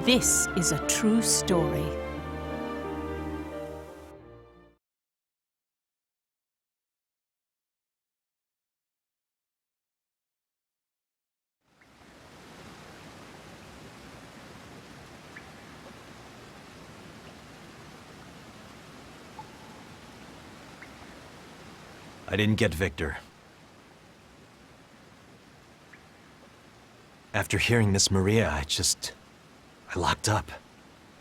This is a true story. I didn't get Victor. After hearing Miss Maria, I locked up.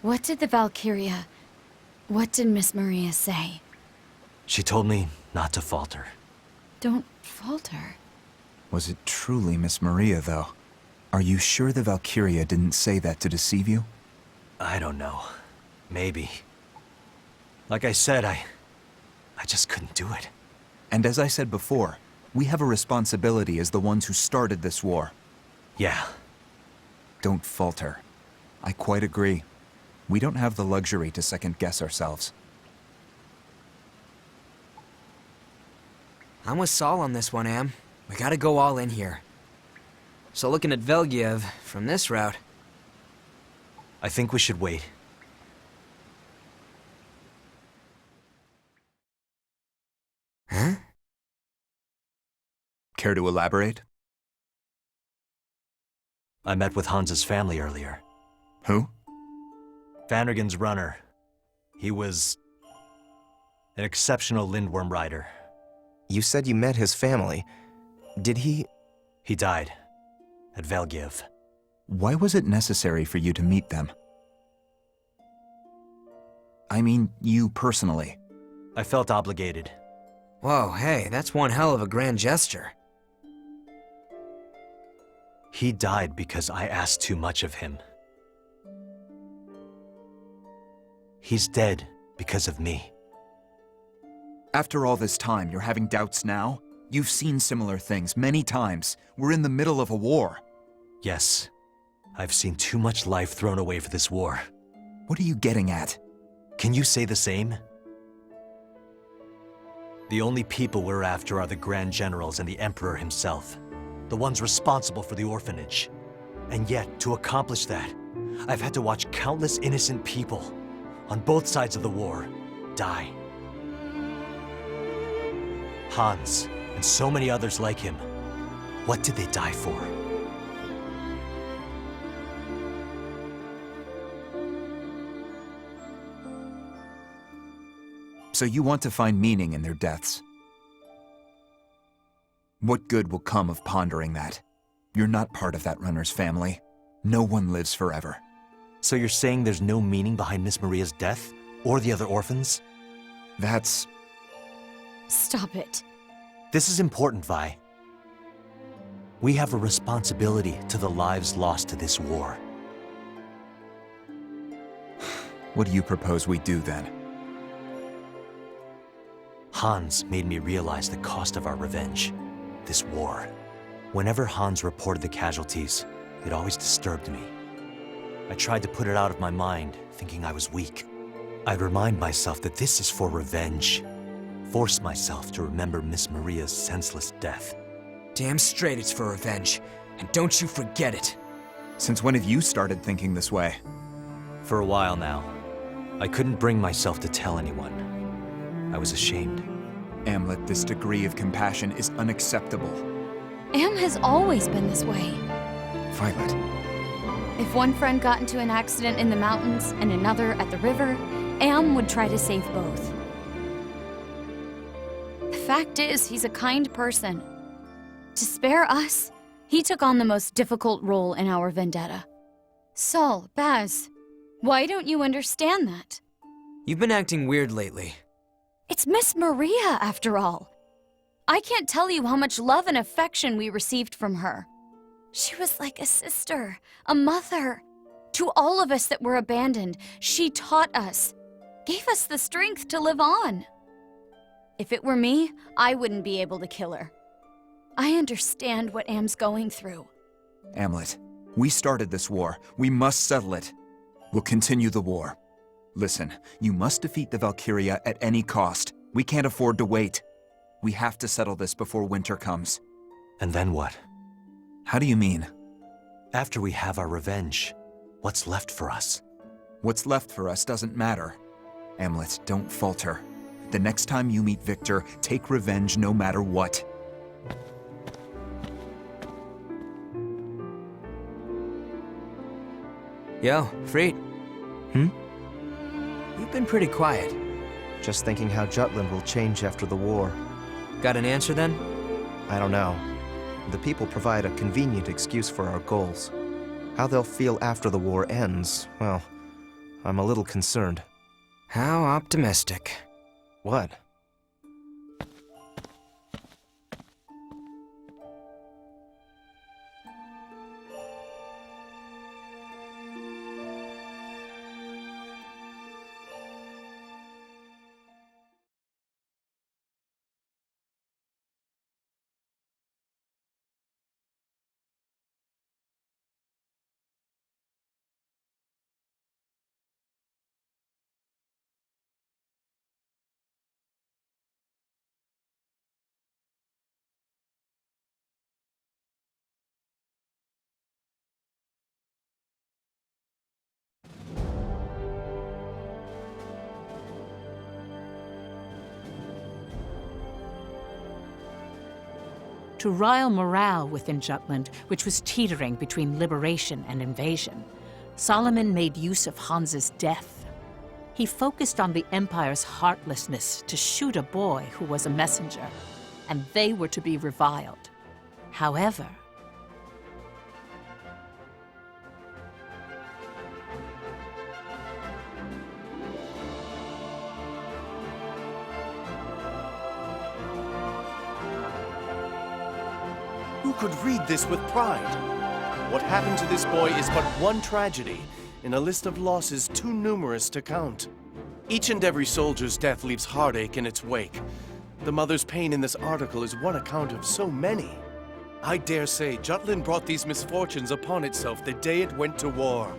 What did the Valkyria... What did Miss Maria say? She told me not to falter. Don't falter. Was it truly Miss Maria, though? Are you sure the Valkyria didn't say that to deceive you? I don't know. Maybe. Like I said, I just couldn't do it. And as I said before, we have a responsibility as the ones who started this war. Yeah. Don't falter. I quite agree. We don't have the luxury to second-guess ourselves. I'm with Saul on this one, Am. We gotta go all in here. So looking at Velgiev from this route... I think we should wait. Huh? Care to elaborate? I met with Hans's family earlier. Who? Vanargand's runner. He was... an exceptional Lindworm rider. You said you met his family. Did he... He died. At Velgiev. Why was it necessary for you to meet them? I mean, you personally. I felt obligated. Whoa, hey, that's one hell of a grand gesture. He died because I asked too much of him. He's dead because of me. After all this time, you're having doubts now? You've seen similar things many times. We're in the middle of a war. Yes. I've seen too much life thrown away for this war. What are you getting at? Can you say the same? The only people we're after are the Grand Generals and the Emperor himself. The ones responsible for the orphanage. And yet, to accomplish that, I've had to watch countless innocent people, on both sides of the war, die. Hans, and so many others like him, what did they die for? So you want to find meaning in their deaths? What good will come of pondering that? You're not part of that runner's family. No one lives forever. So you're saying there's no meaning behind Miss Maria's death? Or the other orphans? That's... Stop it. This is important, Vi. We have a responsibility to the lives lost to this war. What do you propose we do then? Hans made me realize the cost of our revenge. This war. Whenever Hans reported the casualties, it always disturbed me. I tried to put it out of my mind, thinking I was weak. I'd remind myself that this is for revenge. Force myself to remember Miss Maria's senseless death. Damn straight it's for revenge. And don't you forget it. Since when have you started thinking this way? For a while now. I couldn't bring myself to tell anyone. I was ashamed. Amleth, this degree of compassion is unacceptable. Am has always been this way. Violet. If one friend got into an accident in the mountains and another at the river, Am would try to save both. The fact is, he's a kind person. To spare us, he took on the most difficult role in our vendetta. Saul, Baz, why don't you understand that? You've been acting weird lately. It's Miss Maria, after all. I can't tell you how much love and affection we received from her. She was like a sister, a mother. To all of us that were abandoned, she taught us, gave us the strength to live on. If it were me, I wouldn't be able to kill her. I understand what Am's going through. Amleth, we started this war. We must settle it. We'll continue the war. Listen, you must defeat the Valkyria at any cost. We can't afford to wait. We have to settle this before winter comes. And then what? How do you mean? After we have our revenge, What's left for us? What's left for us doesn't matter. Amleth, don't falter. The next time you meet Victor, take revenge no matter what. Yo, Freet. Hmm? You've been pretty quiet. Just thinking how Jutland will change after the war. Got an answer then? I don't know. The people provide a convenient excuse for our goals. How they'll feel after the war ends, well, I'm a little concerned. How optimistic. What? To rile morale within Jutland, which was teetering between liberation and invasion, Solomon made use of Hans's death. He focused on the Empire's heartlessness to shoot a boy who was a messenger, and they were to be reviled. However, who could read this with pride? What happened to this boy is but one tragedy in a list of losses too numerous to count. Each and every soldier's death leaves heartache in its wake. The mother's pain in this article is one account of so many. I dare say Jutland brought these misfortunes upon itself the day it went to war.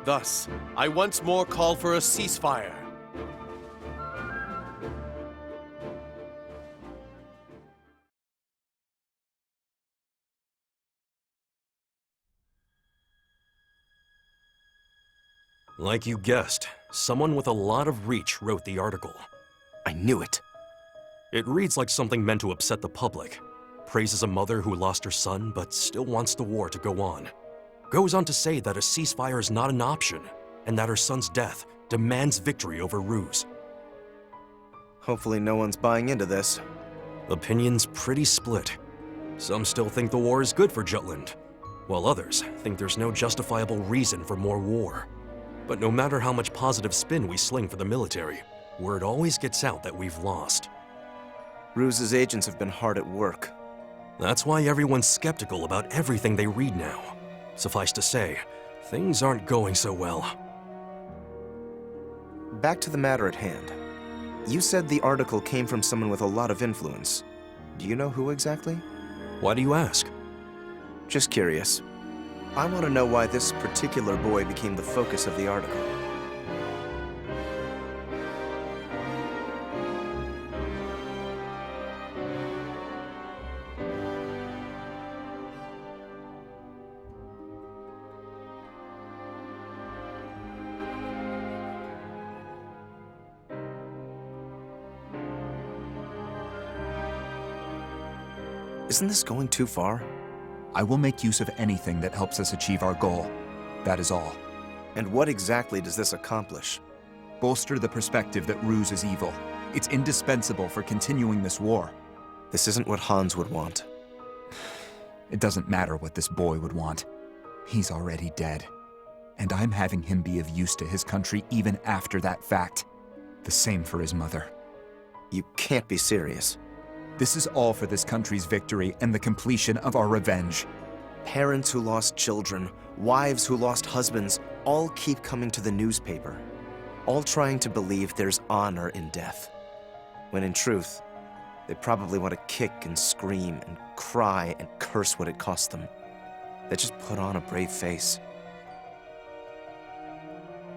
Thus, I once more call for a ceasefire. Like you guessed, someone with a lot of reach wrote the article. I knew it. It reads like something meant to upset the public. Praises a mother who lost her son but still wants the war to go on. Goes on to say that a ceasefire is not an option, and that her son's death demands victory over Ruse. Hopefully no one's buying into this. Opinions pretty split. Some still think the war is good for Jutland, while others think there's no justifiable reason for more war. But no matter how much positive spin we sling for the military, word always gets out that we've lost. Ruse's agents have been hard at work. That's why everyone's skeptical about everything they read now. Suffice to say, things aren't going so well. Back to the matter at hand. You said the article came from someone with a lot of influence. Do you know who exactly? Why do you ask? Just curious. I want to know why this particular boy became the focus of the article. Isn't this going too far? I will make use of anything that helps us achieve our goal. That is all. And what exactly does this accomplish? Bolster the perspective that Ruse is evil. It's indispensable for continuing this war. This isn't what Hans would want. It doesn't matter what this boy would want. He's already dead. And I'm having him be of use to his country even after that fact. The same for his mother. You can't be serious. This is all for this country's victory and the completion of our revenge. Parents who lost children, wives who lost husbands, all keep coming to the newspaper. All trying to believe there's honor in death. When in truth, they probably want to kick and scream and cry and curse what it cost them. They just put on a brave face.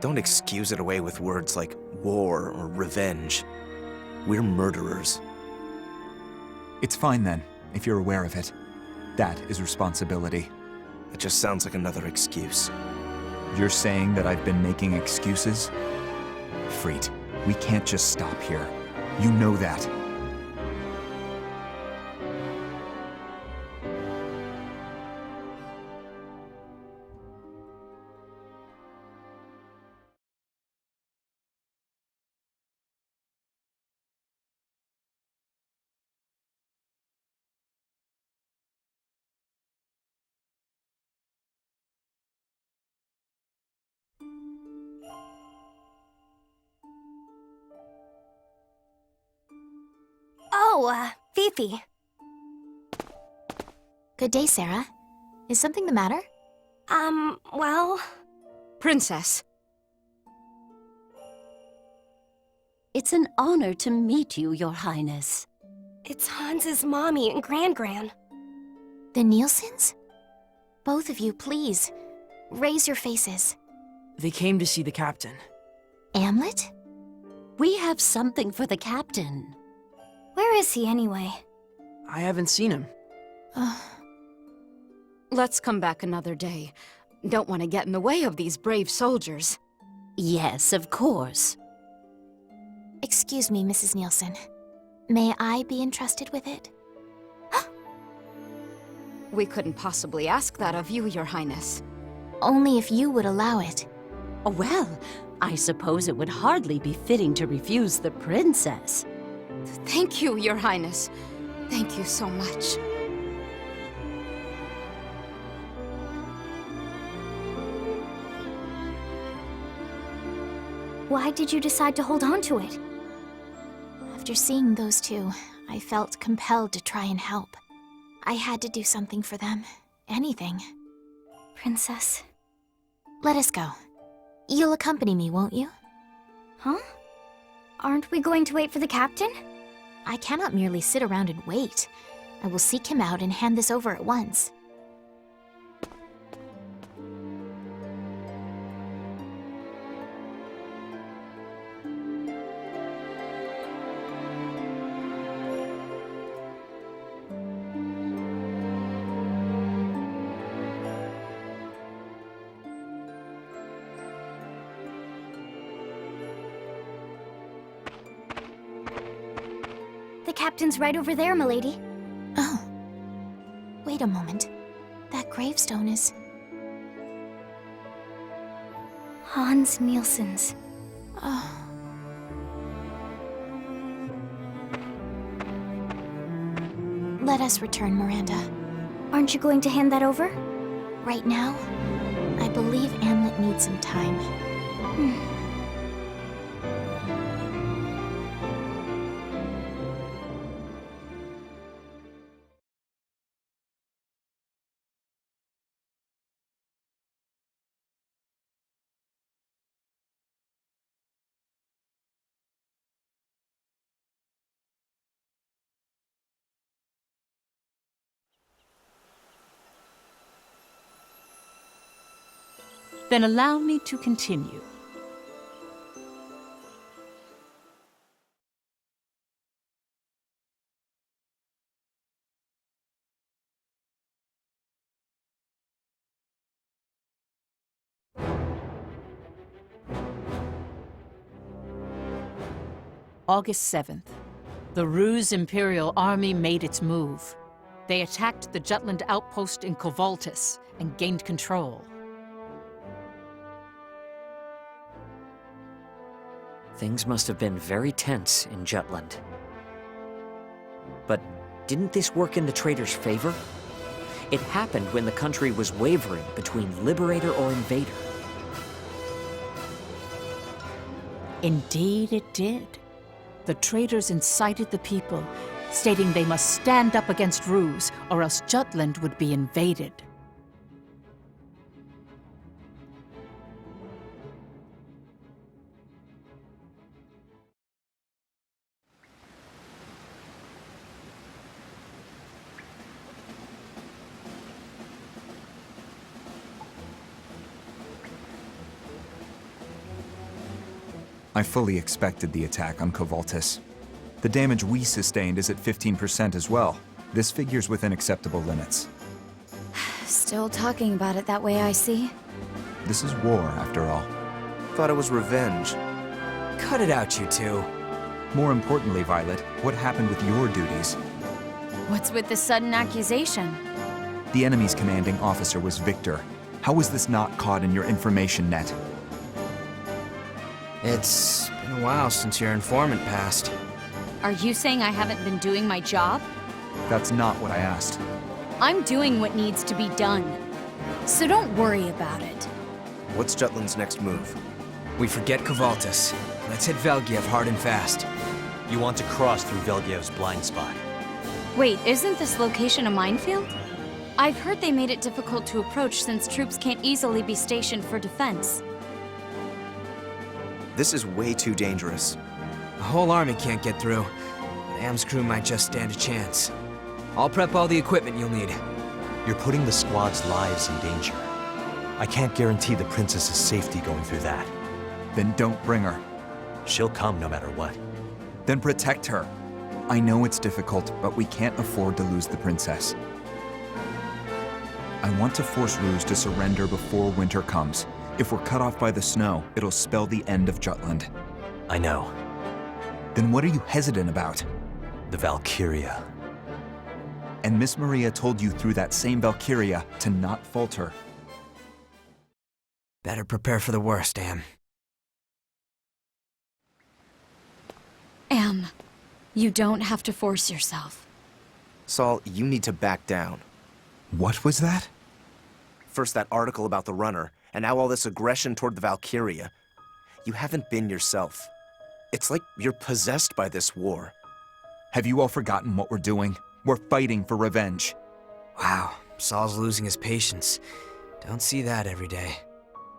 Don't excuse it away with words like war or revenge. We're murderers. It's fine then, if you're aware of it. That is responsibility. It just sounds like another excuse. You're saying that I've been making excuses? Freet, we can't just stop here. You know that. Oh, Fifi. Good day, Sarah. Is something the matter? Well... Princess. It's an honor to meet you, Your Highness. It's Hans's mommy and Gran. The Nielsen's? Both of you, please. Raise your faces. They came to see the captain. Amleth? We have something for the captain. Where is he, anyway? I haven't seen him. Let's come back another day. Don't want to get in the way of these brave soldiers. Yes, of course. Excuse me, Mrs. Nielsen. May I be entrusted with it? We couldn't possibly ask that of you, Your Highness. Only if you would allow it. Well, I suppose it would hardly be fitting to refuse the princess. Thank you, Your Highness. Thank you so much. Why did you decide to hold on to it? After seeing those two, I felt compelled to try and help. I had to do something for them. Anything. Princess. Let us go. You'll accompany me, won't you? Huh? Aren't we going to wait for the captain? I cannot merely sit around and wait. I will seek him out and hand this over at once. The captain's right over there, milady. Oh. Wait a moment. That gravestone is... Hans Nielsen's. Oh. Let us return, Miranda. Aren't you going to hand that over? Right now, I believe Amleth needs some time. Then allow me to continue. August 7th. The Ruz Imperial Army made its move. They attacked the Jutland outpost in Kovaltis and gained control. Things must have been very tense in Jutland. But didn't this work in the Traitors' favor? It happened when the country was wavering between liberator or invader. Indeed it did. The traitors incited the people, stating they must stand up against Ruz, or else Jutland would be invaded. I fully expected the attack on Kovaltis. The damage we sustained is at 15% as well. This figure's within acceptable limits. Still talking about it that way, I see. This is war, after all. Thought it was revenge. Cut it out, you two. More importantly, Violet, what happened with your duties? What's with the sudden accusation? The enemy's commanding officer was Victor. How was this not caught in your information net? It's been a while since your informant passed. Are you saying I haven't been doing my job? That's not what I asked. I'm doing what needs to be done. So don't worry about it. What's Jutland's next move? We forget Kvaltis. Let's hit Velgiev hard and fast. You want to cross through Velgiev's blind spot. Wait, isn't this location a minefield? I've heard they made it difficult to approach since troops can't easily be stationed for defense. This is way too dangerous. The whole army can't get through, but Am's crew might just stand a chance. I'll prep all the equipment you'll need. You're putting the squad's lives in danger. I can't guarantee the princess's safety going through that. Then don't bring her. She'll come no matter what. Then protect her. I know it's difficult, but we can't afford to lose the princess. I want to force Ruz to surrender before winter comes. If we're cut off by the snow, it'll spell the end of Jutland. I know. Then what are you hesitant about? The Valkyria. And Miss Maria told you through that same Valkyria to not falter. Better prepare for the worst, Am. Am, you don't have to force yourself. Saul, you need to back down. What was that? First that article about the runner, and now all this aggression toward the Valkyria. You haven't been yourself. It's like you're possessed by this war. Have you all forgotten what we're doing? We're fighting for revenge. Wow, Saul's losing his patience. Don't see that every day.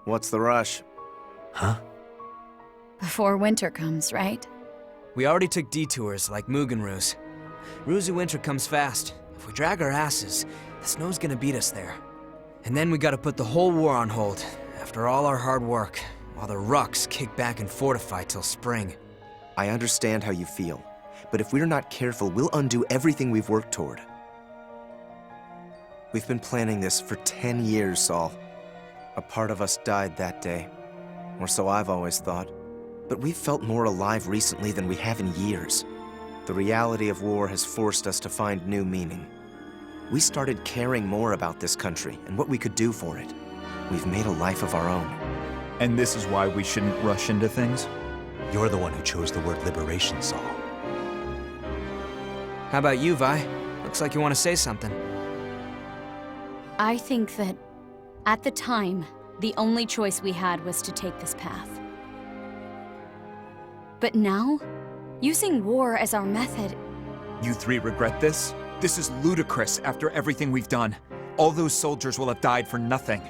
What's the rush? Huh? Before winter comes, right? We already took detours like Mugenruz. Ruzu winter comes fast. If we drag our asses, the snow's gonna beat us there. And then we gotta put the whole war on hold, after all our hard work, while the Rucks kick back and fortify till spring. I understand how you feel, but if we're not careful, we'll undo everything we've worked toward. We've been planning this for 10 years, Saul. A part of us died that day, or so I've always thought. But we've felt more alive recently than we have in years. The reality of war has forced us to find new meaning. We started caring more about this country and what we could do for it. We've made a life of our own. And this is why we shouldn't rush into things? You're the one who chose the word liberation, Saul. How about you, Vi? Looks like you want to say something. I think that, at the time, the only choice we had was to take this path. But now, using war as our method... You three regret this? This is ludicrous after everything we've done. All those soldiers will have died for nothing.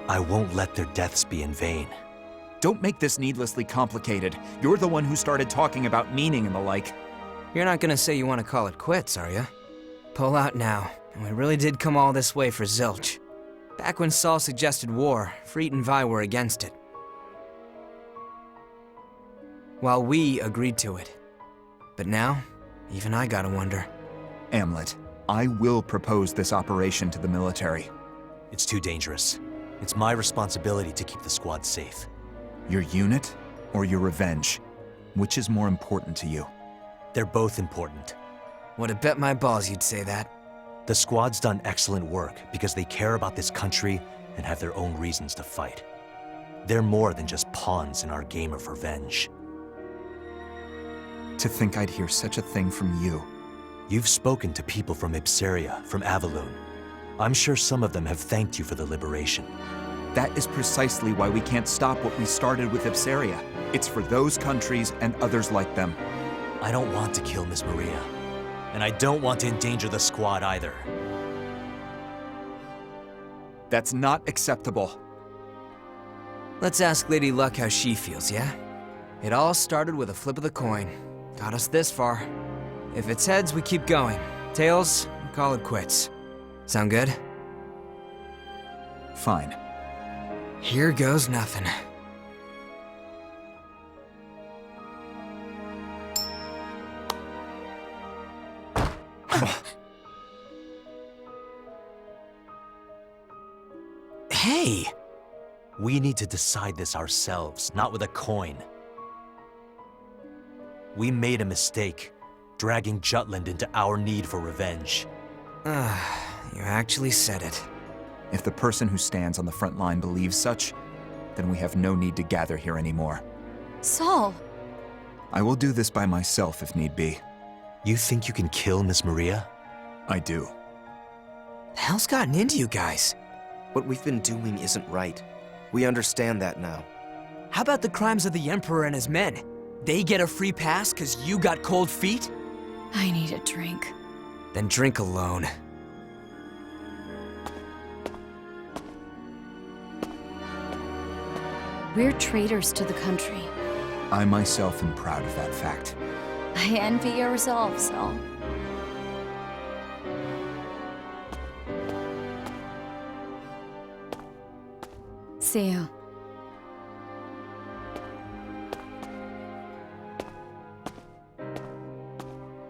I won't let their deaths be in vain. Don't make this needlessly complicated. You're the one who started talking about meaning and the like. You're not gonna say you want to call it quits, are you? Pull out now, and we really did come all this way for zilch. Back when Saul suggested war, Freet and Vi were against it. While we agreed to it. But now, even I gotta wonder. Amleth, I will propose this operation to the military. It's too dangerous. It's my responsibility to keep the squad safe. Your unit or your revenge? Which is more important to you? They're both important. Would have bet my balls you'd say that. The squad's done excellent work because they care about this country and have their own reasons to fight. They're more than just pawns in our game of revenge. To think I'd hear such a thing from you. You've spoken to people from Ipsaria, from Avaloon. I'm sure some of them have thanked you for the liberation. That is precisely why we can't stop what we started with Ipsaria. It's for those countries and others like them. I don't want to kill Miss Maria. And I don't want to endanger the squad either. That's not acceptable. Let's ask Lady Luck how she feels, yeah? It all started with a flip of the coin. Got us this far. If it's heads, we keep going. Tails, we call it quits. Sound good? Fine. Here goes nothing. Hey! We need to decide this ourselves, not with a coin. We made a mistake, dragging Jutland into our need for revenge. You actually said it. If the person who stands on the front line believes such, then we have no need to gather here anymore. Saul! I will do this by myself if need be. You think you can kill Miss Maria? I do. The hell's gotten into you guys? What we've been doing isn't right. We understand that now. How about the crimes of the Emperor and his men? They get a free pass because you got cold feet? I need a drink. Then drink alone. We're traitors to the country. I myself am proud of that fact. I envy your resolve, Saul. See you.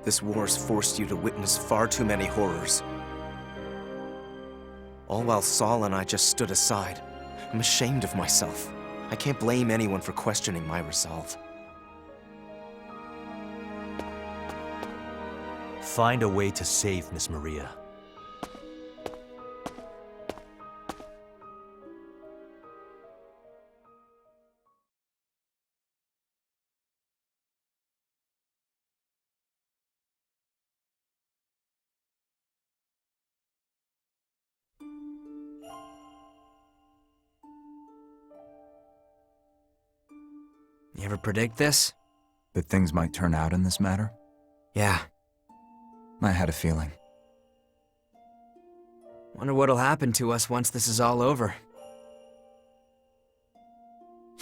This war's forced you to witness far too many horrors. All while Saul and I just stood aside. I'm ashamed of myself. I can't blame anyone for questioning my resolve. Find a way to save Miss Maria. You ever predict this? That things might turn out in this matter? Yeah. I had a feeling. Wonder what'll happen to us once this is all over.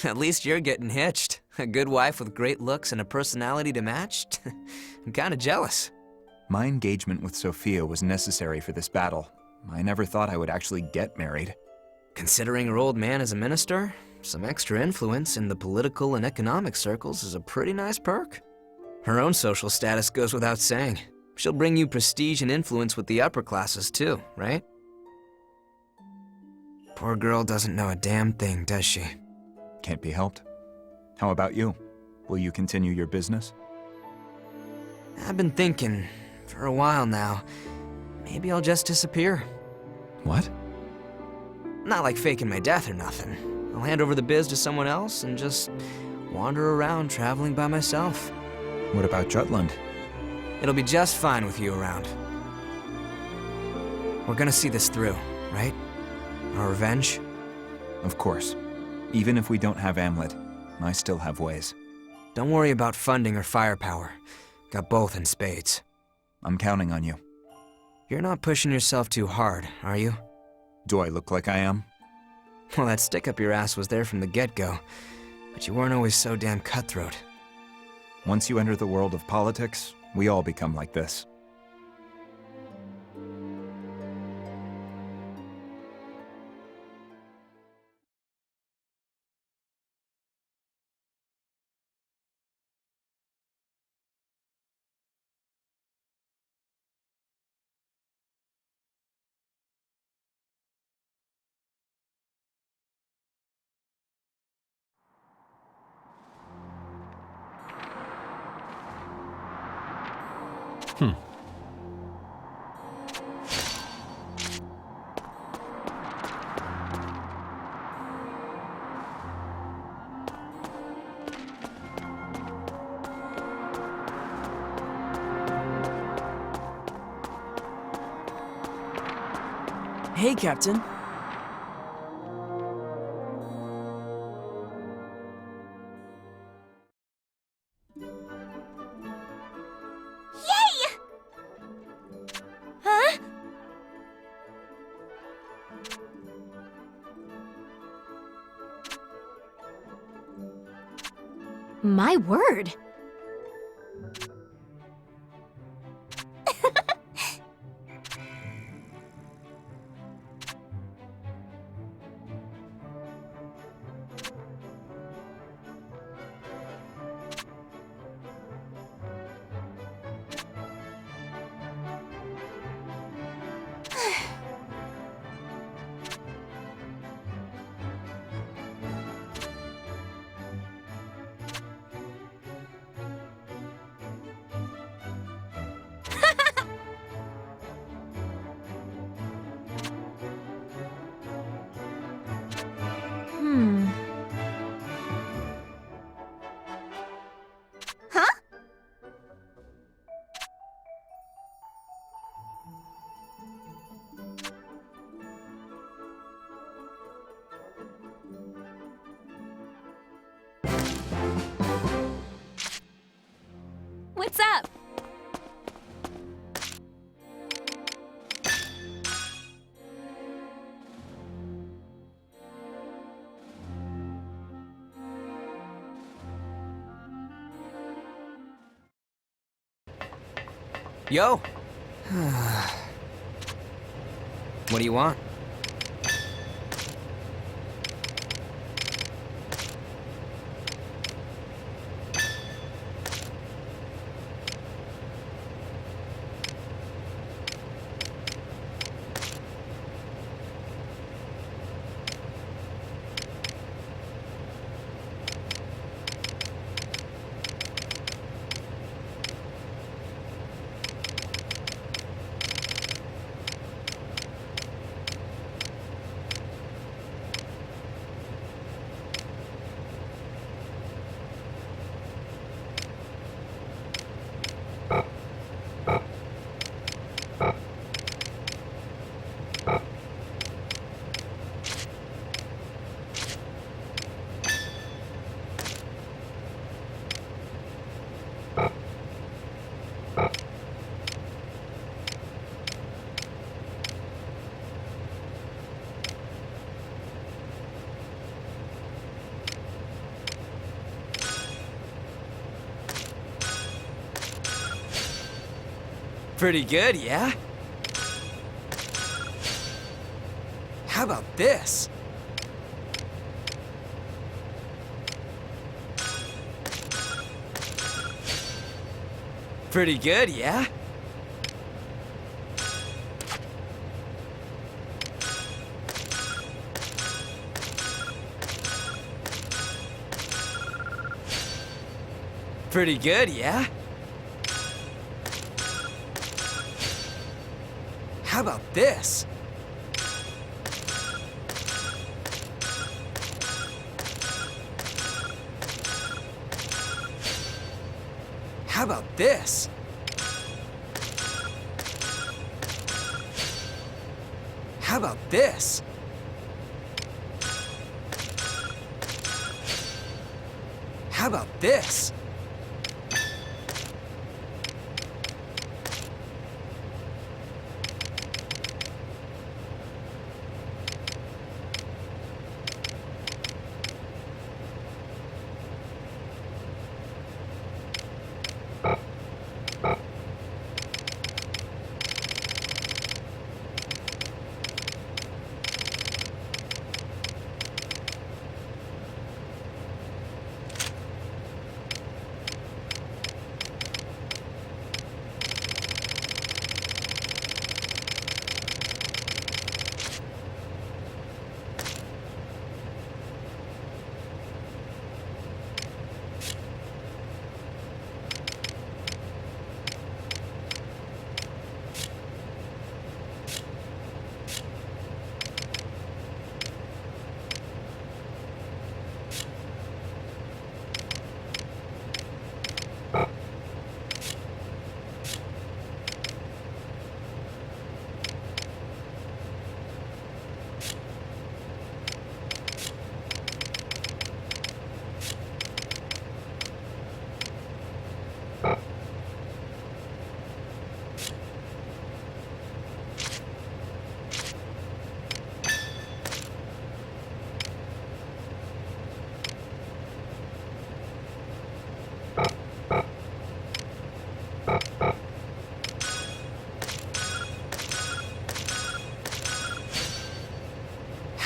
At least you're getting hitched. A good wife with great looks and a personality to match? I'm kinda jealous. My engagement with Sophia was necessary for this battle. I never thought I would actually get married. Considering her old man is a minister, some extra influence in the political and economic circles is a pretty nice perk. Her own social status goes without saying. She'll bring you prestige and influence with the upper classes too, right? Poor girl doesn't know a damn thing, does she? Can't be helped. How about you? Will you continue your business? I've been thinking, for a while now, maybe I'll just disappear. What? Not like faking my death or nothing. I'll hand over the biz to someone else and just wander around traveling by myself. What about Jutland? It'll be just fine with you around. We're gonna see this through, right? Our revenge? Of course. Even if we don't have Amleth, I still have ways. Don't worry about funding or firepower. Got both in spades. I'm counting on you. You're not pushing yourself too hard, are you? Do I look like I am? Well, that stick up your ass was there from the get-go, but you weren't always so damn cutthroat. Once you enter the world of politics, we all become like this. Hey, Captain. My word! What's up? Yo! What do you want? Pretty good, yeah? How about this? Pretty good, yeah? Pretty good, yeah? How about this? How about this? How about this? How about this?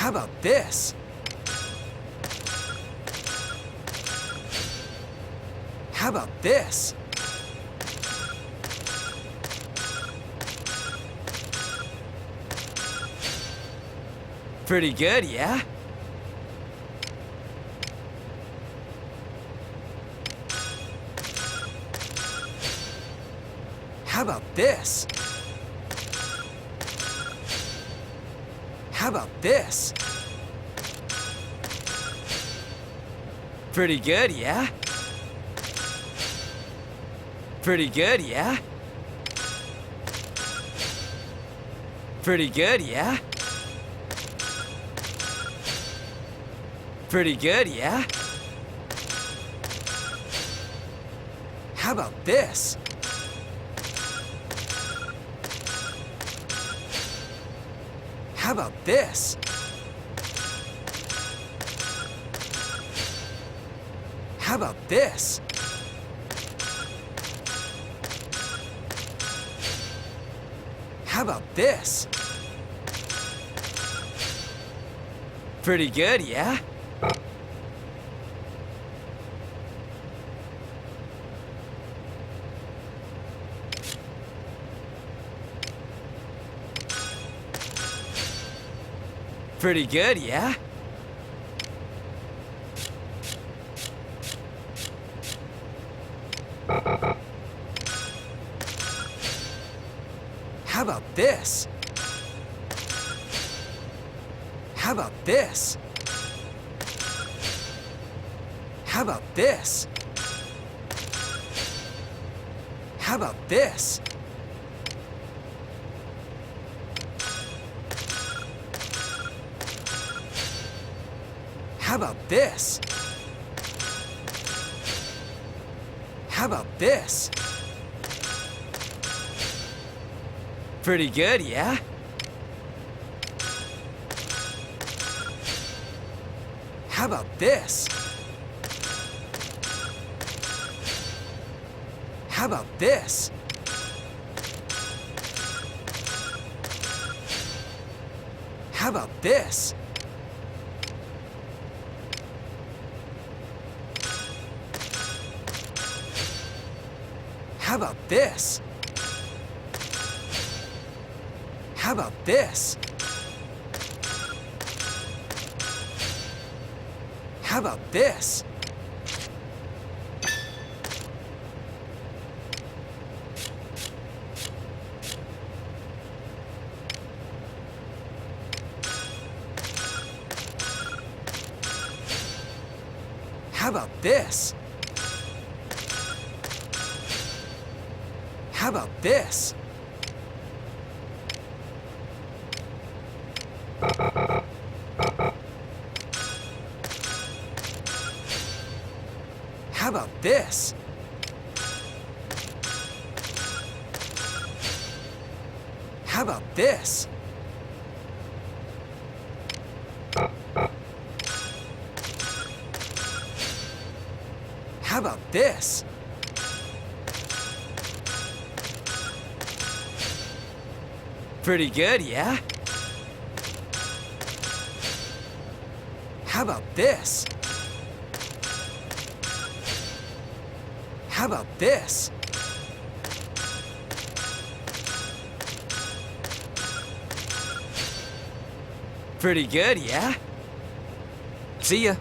How about this? How about this? Pretty good, yeah? How about this? How about this? Pretty good, yeah? Pretty good, yeah? Pretty good, yeah? Pretty good, yeah? How about this? about this? How about this? How about this? Pretty good, yeah? Pretty good, yeah? How about this? How about this? How about this? How about this? How about this? How about this? Pretty good, yeah? How about this? How about this? How about this? How about this? How about this? How about this? How about this? How about this? How about this? How about this? How about this? Pretty good, yeah? How about this? How about this? Pretty good, yeah? See ya.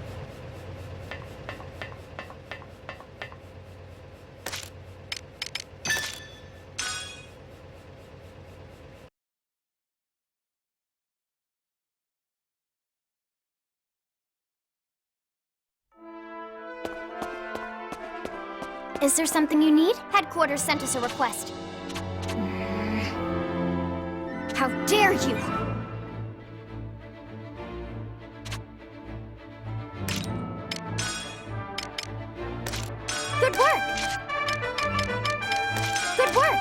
Is there something you need? Headquarters sent us a request. How dare you! Good work! Good work!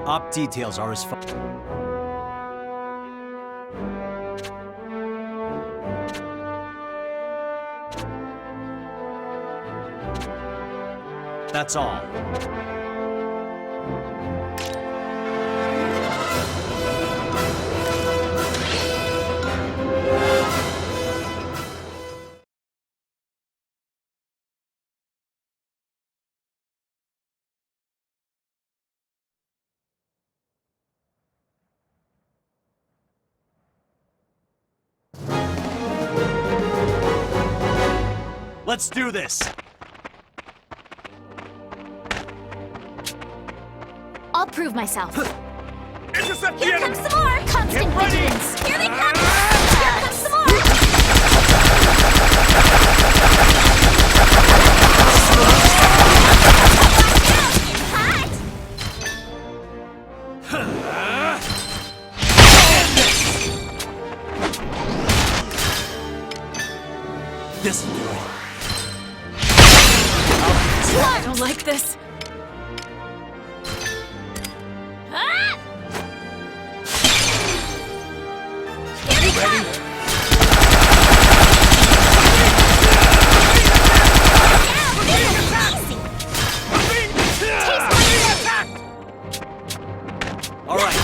Op details are as follows. That's all. Let's do this! I'll prove myself. Intercept the Here enemy! comes some more! Constant Get ready! vigilance! Here they come! Here comes some more! Hot! This'll do it. I don't like this. You ready? All right.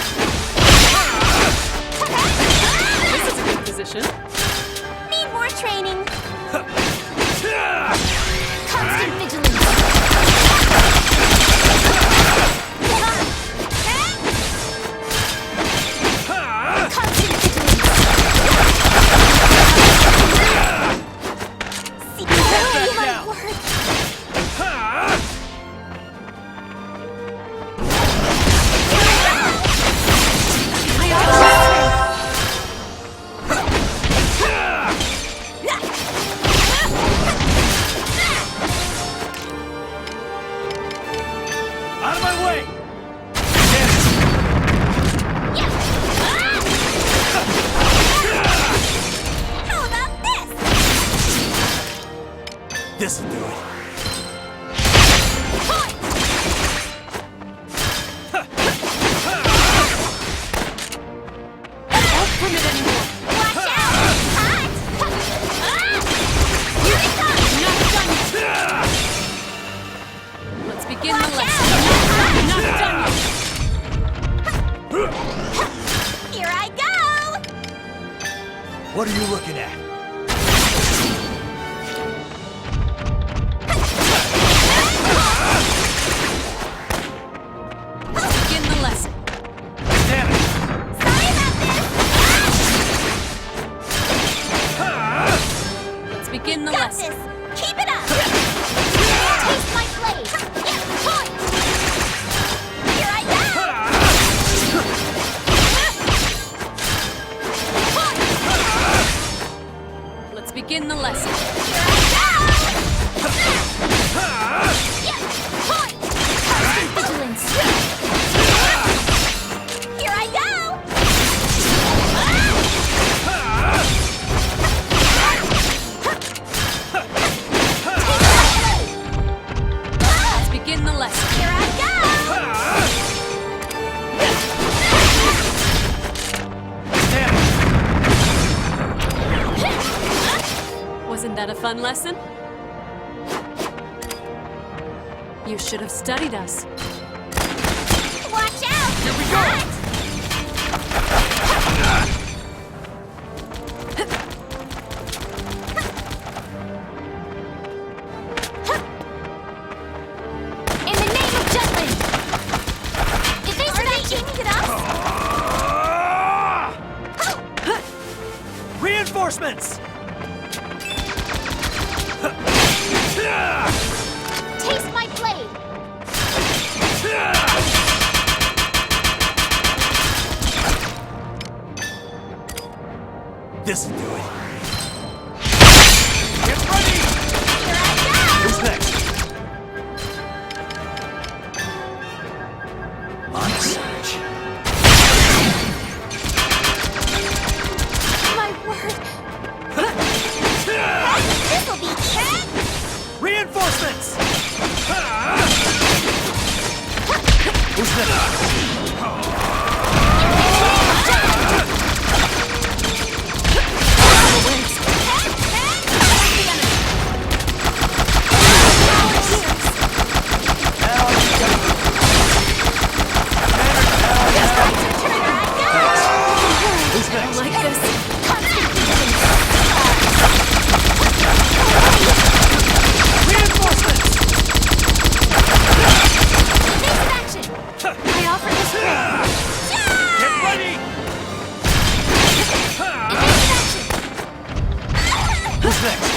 This is a good position. Need more training. Constant vigilance. Constant vigilance. See, oh, my word. Out of my way! How about this? This'll do it. Don't permit anymore. Watch out! Hot! Here they come! Not done yet. Let's begin the lesson. Not done yet. Here I go! What are you looking at? Let's begin the lesson. Damn it! Sorry about this! Let's begin the Got lesson. this! Keep it up! Taste my blade! Here I go! Let's begin the lesson. Here I go! Constant vigilance! Here I go! Let's begin the lesson. Here I go! Wasn't that a fun lesson? You should have studied us. Watch out! Here we go! In the name of Jutland! If they start changing it up, Reinforcements! taste my blade! This'll do it. Get ready! Here I go! Who's next? On the surge. My word! This'll be easy! Reinforcements! Who's next? Who's next? Like this. Reinforcements! I offer this Get ready! Who's next?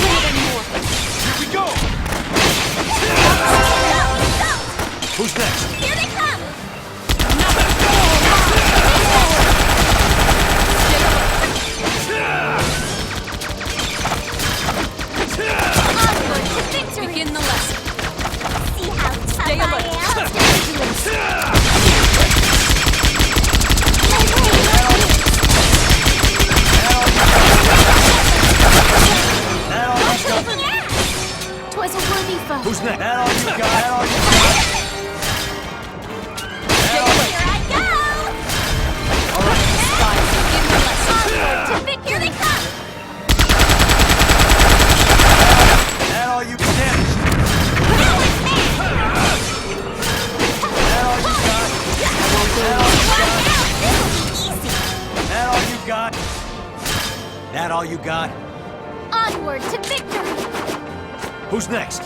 Here we go! Who's next? Here they come! Begin the lesson. See how tough Stay I alert. am? got? That all you got? Onward to victory! Who's next?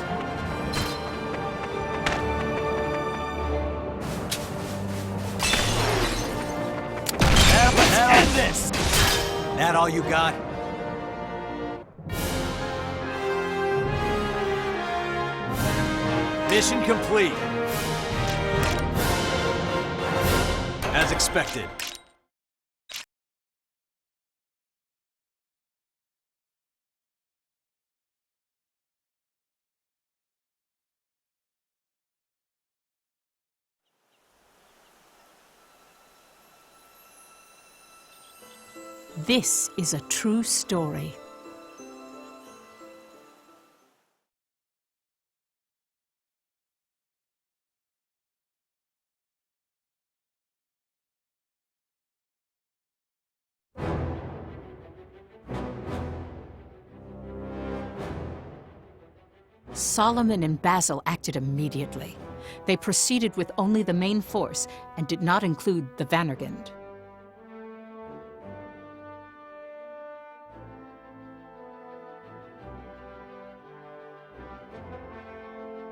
Let's end this! That all you got? Mission complete. As expected. This is a true story. Solomon and Basil acted immediately. They proceeded with only the main force and did not include the Vanargand.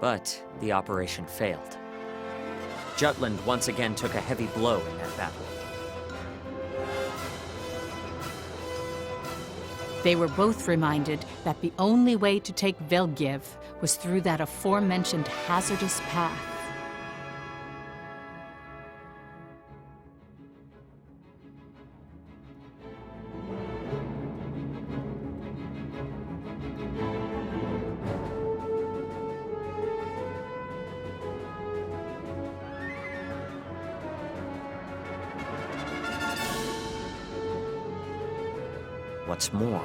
But the operation failed. Jutland once again took a heavy blow in that battle. They were both reminded that the only way to take Velgiev was through that aforementioned hazardous path. What's more,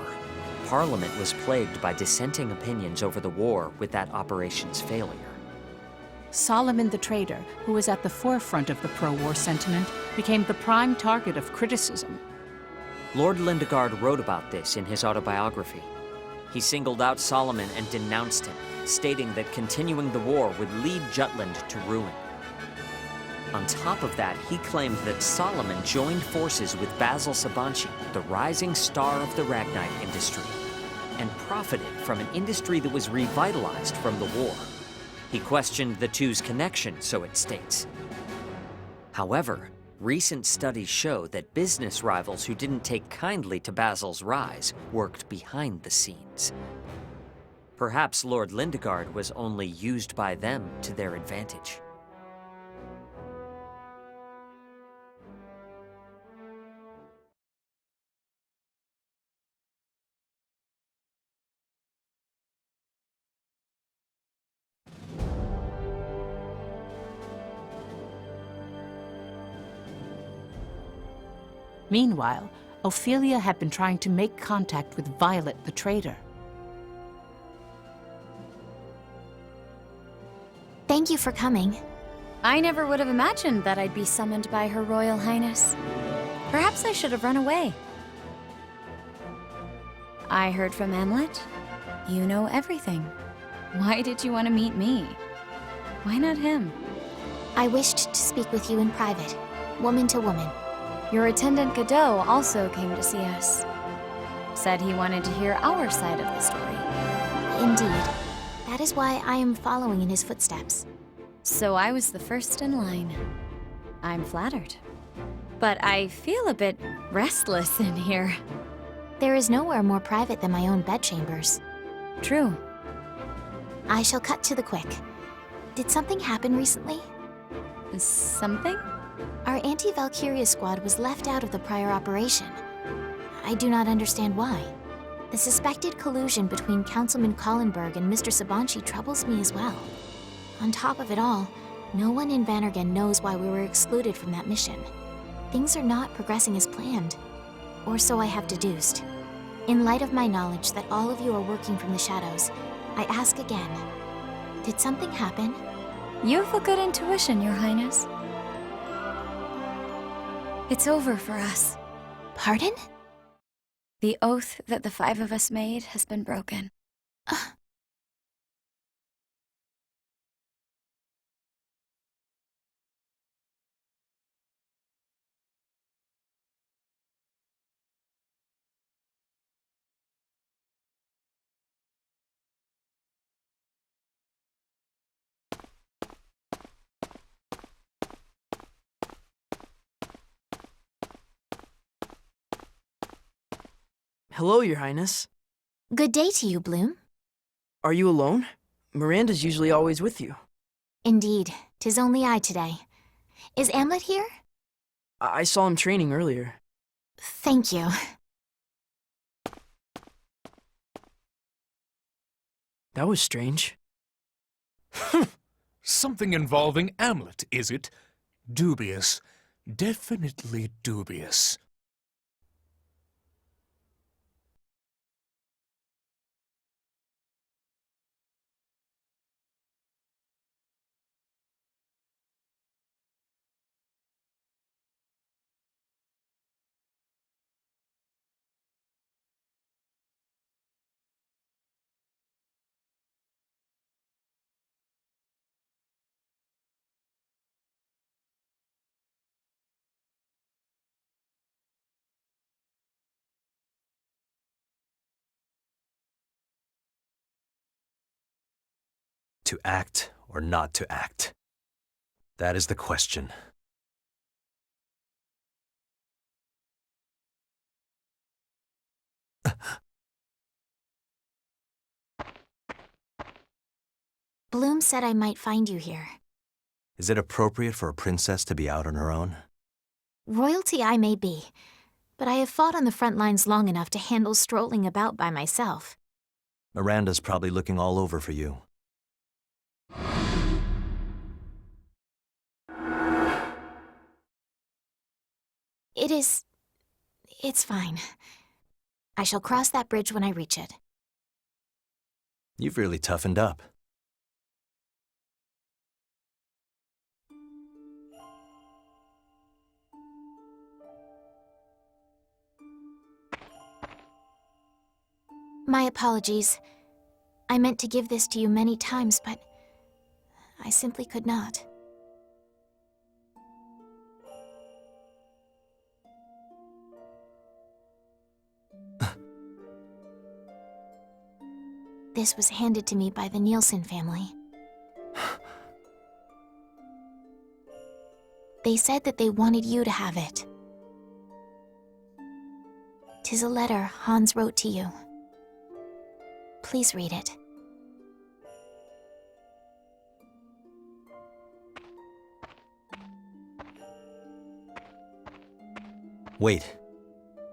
Parliament was plagued by dissenting opinions over the war with that operation's failure. Solomon the traitor, who was at the forefront of the pro-war sentiment, became the prime target of criticism. Lord Lindegard wrote about this in his autobiography. He singled out Solomon and denounced him, stating that continuing the war would lead Jutland to ruin. On top of that, he claimed that Solomon joined forces with Basil Sabanci, the rising star of the Ragnite industry, and profited from an industry that was revitalized from the war. He questioned the two's connection, so it states. However, recent studies show that business rivals who didn't take kindly to Basil's rise worked behind the scenes. Perhaps Lord Lindegard was only used by them to their advantage. Meanwhile, Ophelia had been trying to make contact with Violet the traitor. Thank you for coming. I never would have imagined that I'd be summoned by Her Royal Highness. Perhaps I should have run away. I heard from Amleth. You know everything. Why did you want to meet me? Why not him? I wished to speak with you in private, woman to woman. Your attendant Godot also came to see us. Said he wanted to hear our side of the story. Indeed. That is why I am following in his footsteps. So I was the first in line. I'm flattered. But I feel a bit restless in here. There is nowhere more private than my own bedchambers. True. I shall cut to the quick. Did something happen recently? Something? Our anti-Valkyria squad was left out of the prior operation. I do not understand why. The suspected collusion between Councilman Kallenberg and Mr. Sabanci troubles me as well. On top of it all, no one in Vanargand knows why we were excluded from that mission. Things are not progressing as planned. Or so I have deduced. In light of my knowledge that all of you are working from the shadows, I ask again, did something happen? You have a good intuition, Your Highness. It's over for us. Pardon? The oath that the 5 of us made has been broken. Hello, Your Highness. Good day to you, Bloom. Are you alone? Miranda's usually always with you. Indeed, 'tis only I today. Is Amleth here? I saw him training earlier. Thank you. That was strange. Something involving Amleth, is it? Dubious. Definitely dubious. To act or not to act? That is the question. Bloom said I might find you here. Is it appropriate for a princess to be out on her own? Royalty I may be, but I have fought on the front lines long enough to handle strolling about by myself. Miranda's probably looking all over for you. It's fine. I shall cross that bridge when I reach it. You've really toughened up. My apologies. I meant to give this to you many times, but I simply could not. This was handed to me by the Nielsen family. They said that they wanted you to have it. 'Tis a letter Hans wrote to you. Please read it. Wait.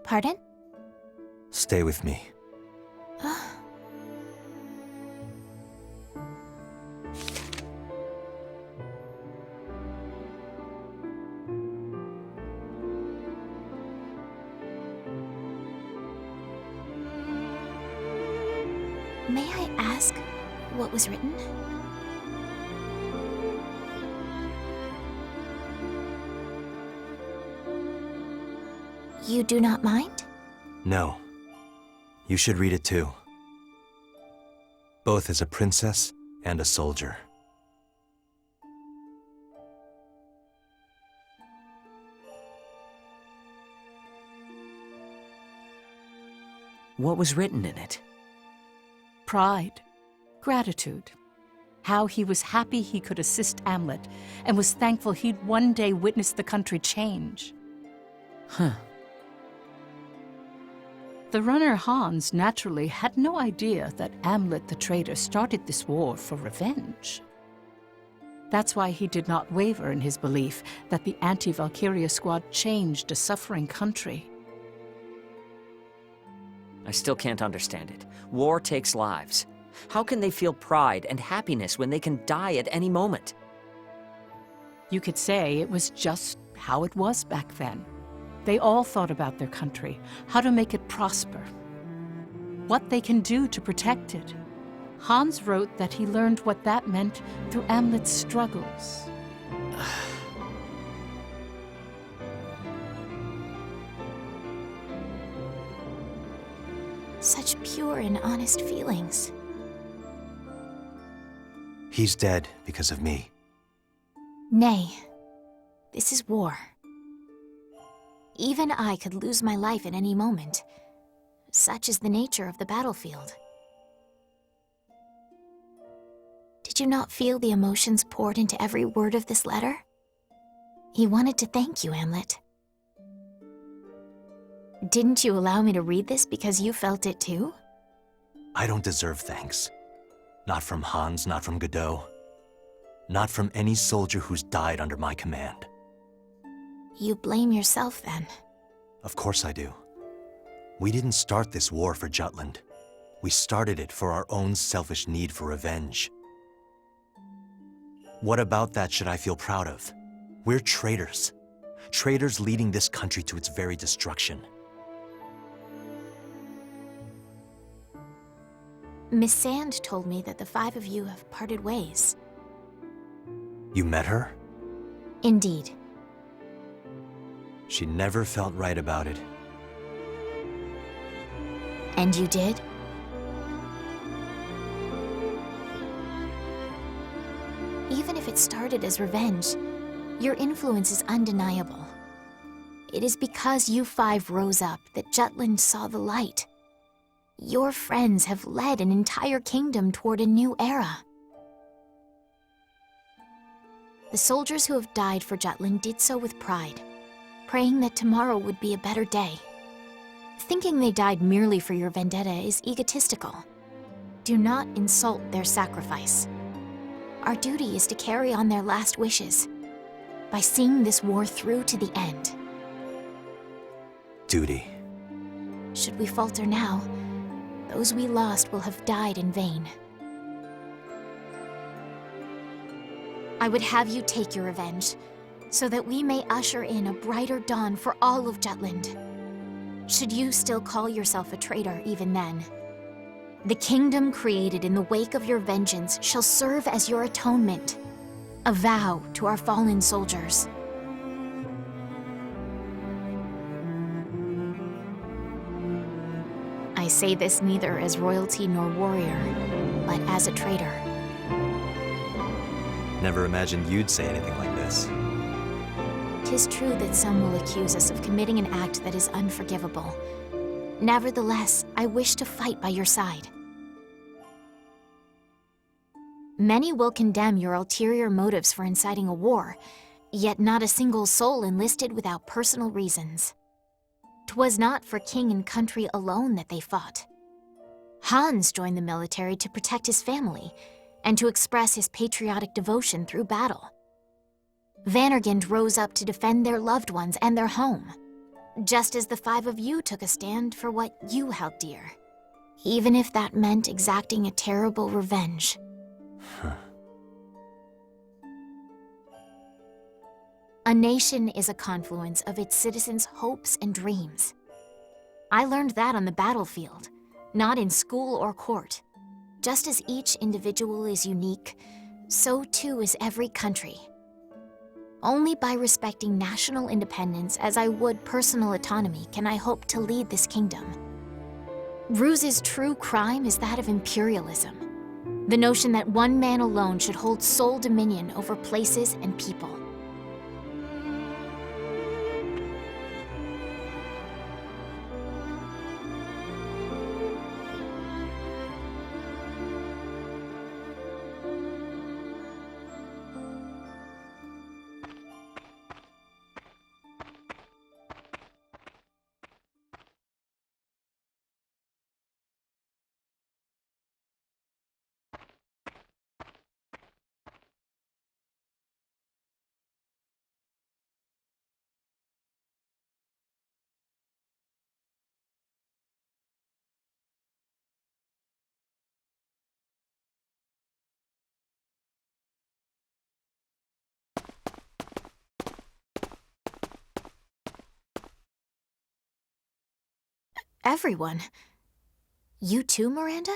Pardon? Stay with me. May I ask what was written? You do not mind? No. You should read it too. Both as a princess and a soldier. What was written in it? Pride, gratitude, how he was happy he could assist Amleth and was thankful he'd one day witness the country change. Huh. The runner Hans naturally had no idea that Amleth the traitor started this war for revenge. That's why he did not waver in his belief that the anti-Valkyria squad changed a suffering country. I still can't understand it. War takes lives. How can they feel pride and happiness when they can die at any moment? You could say it was just how it was back then. They all thought about their country, how to make it prosper, what they can do to protect it. Hans wrote that he learned what that meant through Amleth's struggles. Such pure and honest feelings. He's dead because of me. Nay, this is war. Even I could lose my life at any moment. Such is the nature of the battlefield. Did you not feel the emotions poured into every word of this letter? He wanted to thank you, Amleth. Didn't you allow me to read this because you felt it too? I don't deserve thanks. Not from Hans, not from Godot. Not from any soldier who's died under my command. You blame yourself then. Of course I do. We didn't start this war for Jutland. We started it for our own selfish need for revenge. What about that should I feel proud of? We're traitors. Traitors leading this country to its very destruction. Miss Sand told me that the five of you have parted ways. You met her? Indeed. She never felt right about it. And you did? Even if it started as revenge, your influence is undeniable. It is because you five rose up that Jutland saw the light. Your friends have led an entire kingdom toward a new era. The soldiers who have died for Jutland did so with pride, praying that tomorrow would be a better day. Thinking they died merely for your vendetta is egotistical. Do not insult their sacrifice. Our duty is to carry on their last wishes by seeing this war through to the end. Duty. Should we falter now, those we lost will have died in vain. I would have you take your revenge, so that we may usher in a brighter dawn for all of Jutland. Should you still call yourself a traitor even then, the kingdom created in the wake of your vengeance shall serve as your atonement, a vow to our fallen soldiers. I say this neither as royalty nor warrior, but as a traitor. Never imagined you'd say anything like this. 'Tis true that some will accuse us of committing an act that is unforgivable. Nevertheless, I wish to fight by your side. Many will condemn your ulterior motives for inciting a war, yet not a single soul enlisted without personal reasons. 'Twas not for king and country alone that they fought. Hans joined the military to protect his family and to express his patriotic devotion through battle. Vanargand rose up to defend their loved ones and their home, just as the five of you took a stand for what you held dear, even if that meant exacting a terrible revenge. A nation is a confluence of its citizens' hopes and dreams. I learned that on the battlefield, not in school or court. Just as each individual is unique, so too is every country. Only by respecting national independence as I would personal autonomy can I hope to lead this kingdom. Ruz's true crime is that of imperialism, the notion that one man alone should hold sole dominion over places and people. Everyone. You too, Miranda?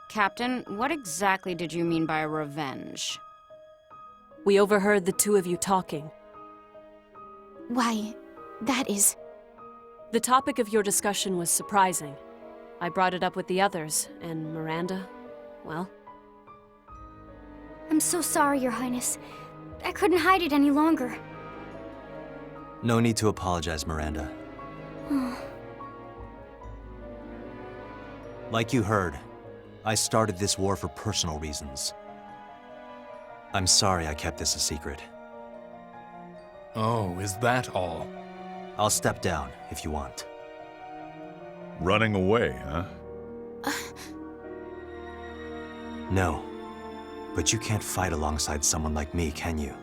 Captain, what exactly did you mean by revenge? We overheard the two of you talking. Why, that is... The topic of your discussion was surprising. I brought it up with the others, and Miranda, well... I'm so sorry, Your Highness. I couldn't hide it any longer. No need to apologize, Miranda. Like you heard, I started this war for personal reasons. I'm sorry I kept this a secret. Oh, is that all? I'll step down if you want. Running away, huh? No. But you can't fight alongside someone like me, can you?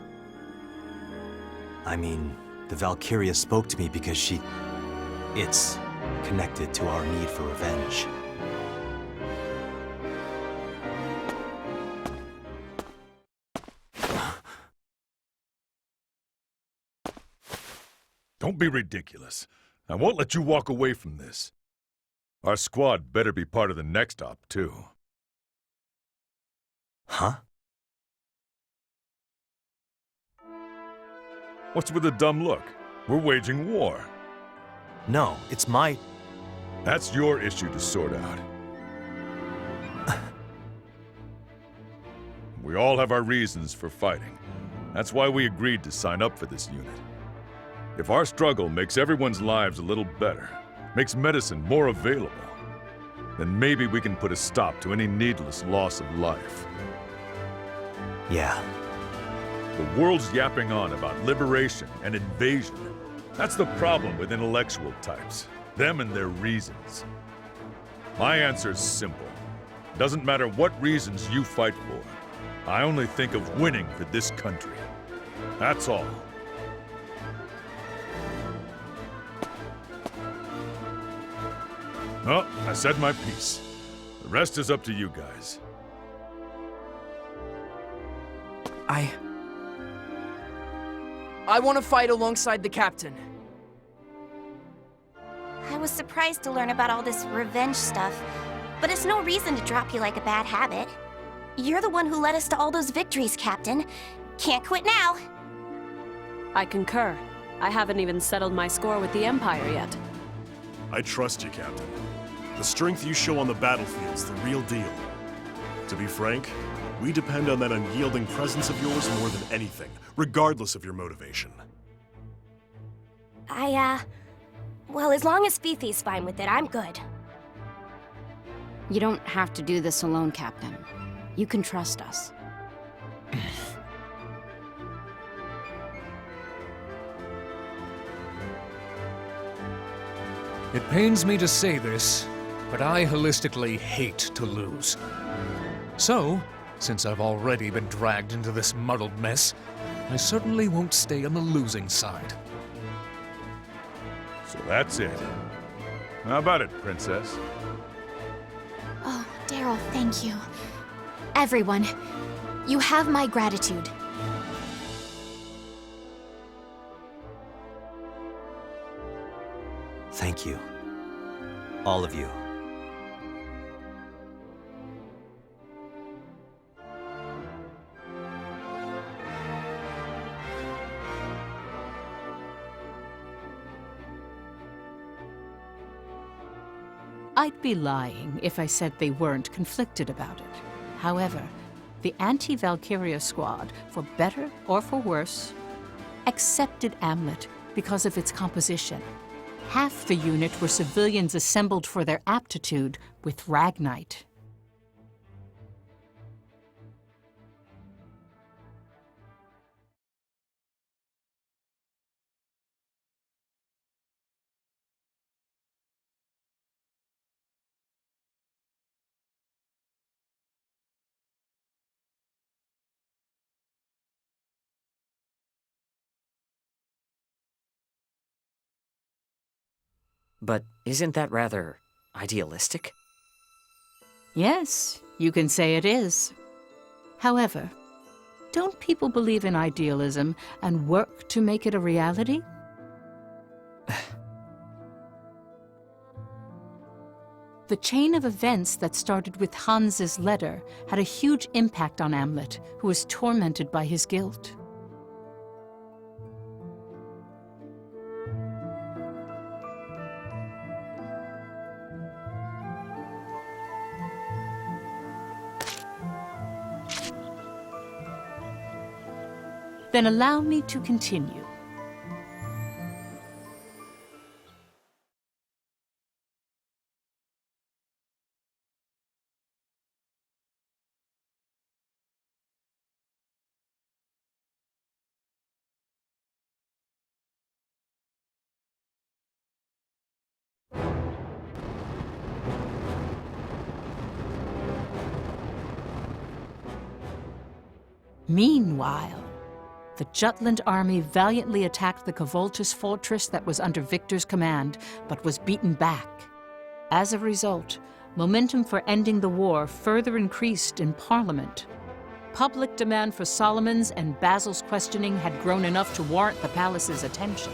I mean, the Valkyria spoke to me because it's connected to our need for revenge. Don't be ridiculous. I won't let you walk away from this. Our squad better be part of the next op, too. Huh? What's with the dumb look? We're waging war. No, it's my... That's your issue to sort out. We all have our reasons for fighting. That's why we agreed to sign up for this unit. If our struggle makes everyone's lives a little better, makes medicine more available, then maybe we can put a stop to any needless loss of life. Yeah. The world's yapping on about liberation and invasion. That's the problem with intellectual types. Them and their reasons. My answer's simple. Doesn't matter what reasons you fight for. I only think of winning for this country. That's all. Well, I said my piece. The rest is up to you guys. I want to fight alongside the captain. I was surprised to learn about all this revenge stuff, but it's no reason to drop you like a bad habit. You're the one who led us to all those victories, Captain. Can't quit now. I concur. I haven't even settled my score with the Empire yet. I trust you, Captain. The strength you show on the battlefield's the real deal. To be frank, we depend on that unyielding presence of yours more than anything, regardless of your motivation. Well, as long as Fifi's fine with it, I'm good. You don't have to do this alone, Captain. You can trust us. It pains me to say this, but I holistically hate to lose. So, since I've already been dragged into this muddled mess, I certainly won't stay on the losing side. So that's it. How about it, Princess? Oh, Daryl, thank you. Everyone, you have my gratitude. Thank you. All of you. I'd be lying if I said they weren't conflicted about it. However, the anti-Valkyria squad, for better or for worse, accepted Amleth because of its composition. Half the unit were civilians assembled for their aptitude with Ragnite. But isn't that rather idealistic? Yes, you can say it is. However, don't people believe in idealism and work to make it a reality? The chain of events that started with Hans's letter had a huge impact on Amleth, who was tormented by his guilt. Then allow me to continue. Meanwhile, the Jutland army valiantly attacked the Kvoltis fortress that was under Victor's command, but was beaten back. As a result, momentum for ending the war further increased in Parliament. Public demand for Solomon's and Basil's questioning had grown enough to warrant the palace's attention.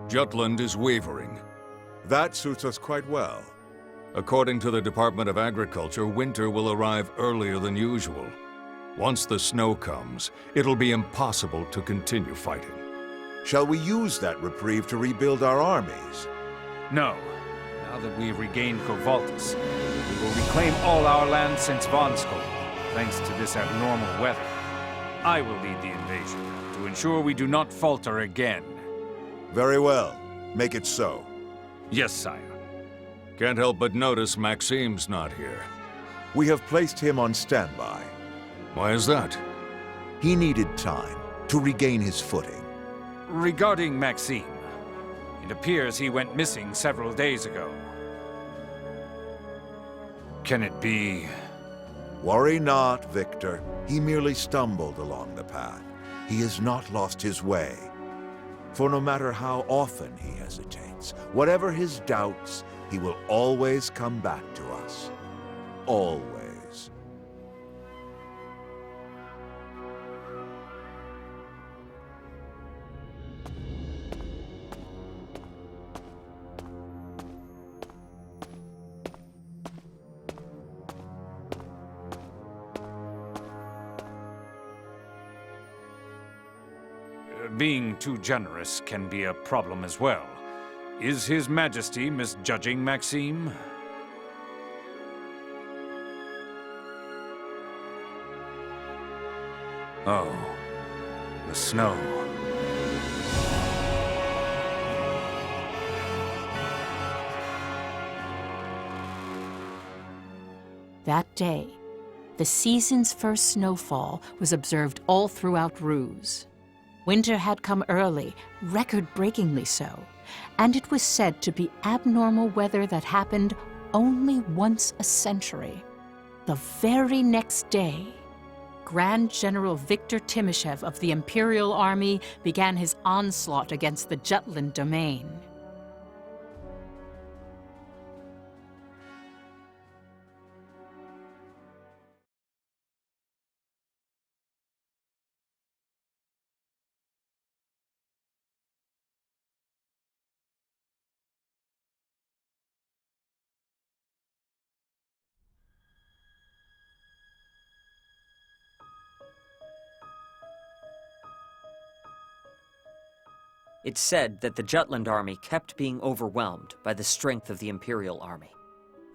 Jutland is wavering. That suits us quite well. According to the Department of Agriculture, winter will arrive earlier than usual. Once the snow comes, it'll be impossible to continue fighting. Shall we use that reprieve to rebuild our armies? No. Now that we've regained Kvoltis, we will reclaim all our land since Vonskol, thanks to this abnormal weather. I will lead the invasion, to ensure we do not falter again. Very well. Make it so. Yes, sire. Can't help but notice Maxime's not here. We have placed him on standby. Why is that? He needed time to regain his footing. Regarding Maxime, it appears he went missing several days ago. Can it be... Worry not, Victor. He merely stumbled along the path. He has not lost his way. For no matter how often he hesitates, whatever his doubts, he will always come back to us. Always. Being too generous can be a problem as well. Is His Majesty misjudging Maxime? Oh, the snow. That day, the season's first snowfall was observed all throughout Ruse. Winter had come early, record-breakingly so, and it was said to be abnormal weather that happened only once a century. The very next day, Grand General Viktor Timoshev of the Imperial Army began his onslaught against the Jutland domain. It's said that the Jutland army kept being overwhelmed by the strength of the Imperial army.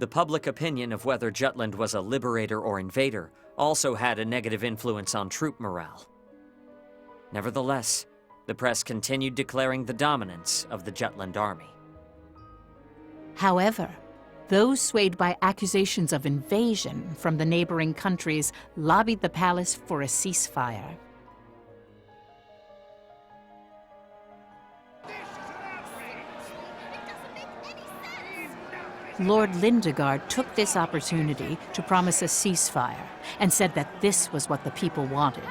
The public opinion of whether Jutland was a liberator or invader also had a negative influence on troop morale. Nevertheless, the press continued declaring the dominance of the Jutland army. However, those swayed by accusations of invasion from the neighboring countries lobbied the palace for a ceasefire. Lord Lindegard took this opportunity to promise a ceasefire and said that this was what the people wanted.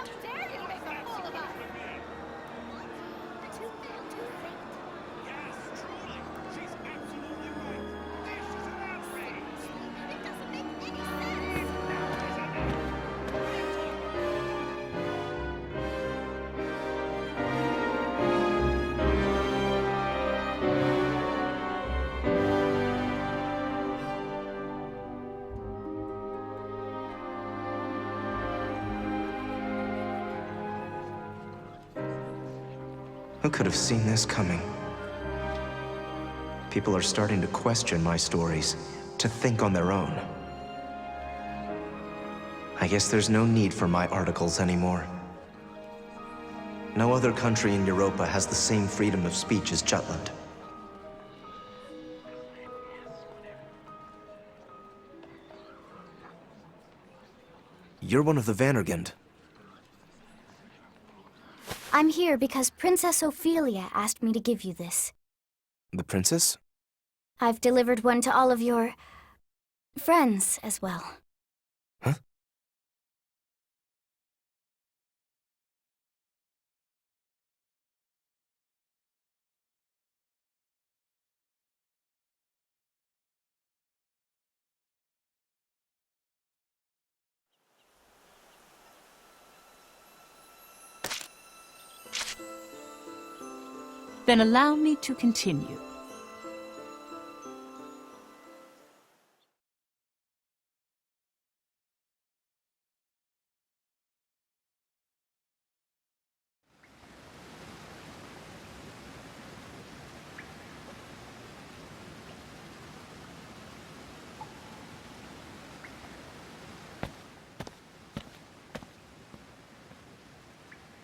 Who could have seen this coming? People are starting to question my stories, to think on their own. I guess there's no need for my articles anymore. No other country in Europa has the same freedom of speech as Jutland. You're one of the Vanargand. I'm here because Princess Ophelia asked me to give you this. The princess? I've delivered one to all of your friends as well. Huh? Then allow me to continue.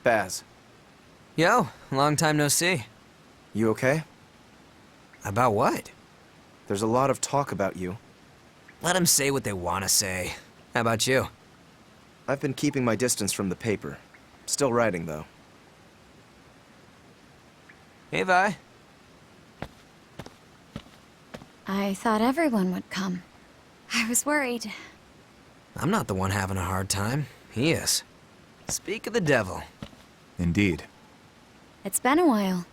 Baz. Yo, long time no see. You okay? About what? There's a lot of talk about you. Let them say what they want to say. How about you? I've been keeping my distance from the paper. Still writing, though. Hey, Vi. I thought everyone would come. I was worried. I'm not the one having a hard time. He is. Speak of the devil. Indeed. It's been a while.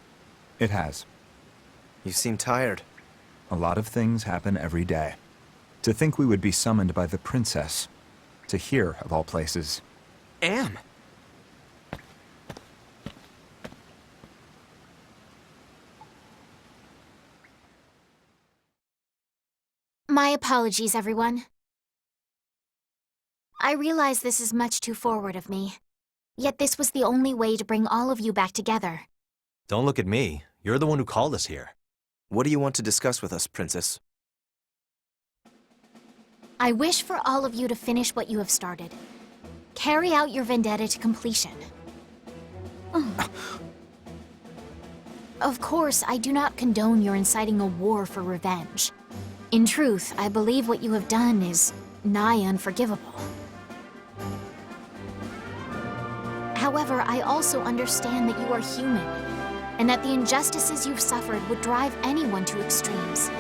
It has. You seem tired. A lot of things happen every day. To think we would be summoned by the princess. To hear, of all places. Am. My apologies, everyone. I realize this is much too forward of me. Yet this was the only way to bring all of you back together. Don't look at me. You're the one who called us here. What do you want to discuss with us, Princess? I wish for all of you to finish what you have started. Carry out your vendetta to completion. Of course, I do not condone your inciting a war for revenge. In truth, I believe what you have done is nigh unforgivable. However, I also understand that you are human, and that the injustices you've suffered would drive anyone to extremes.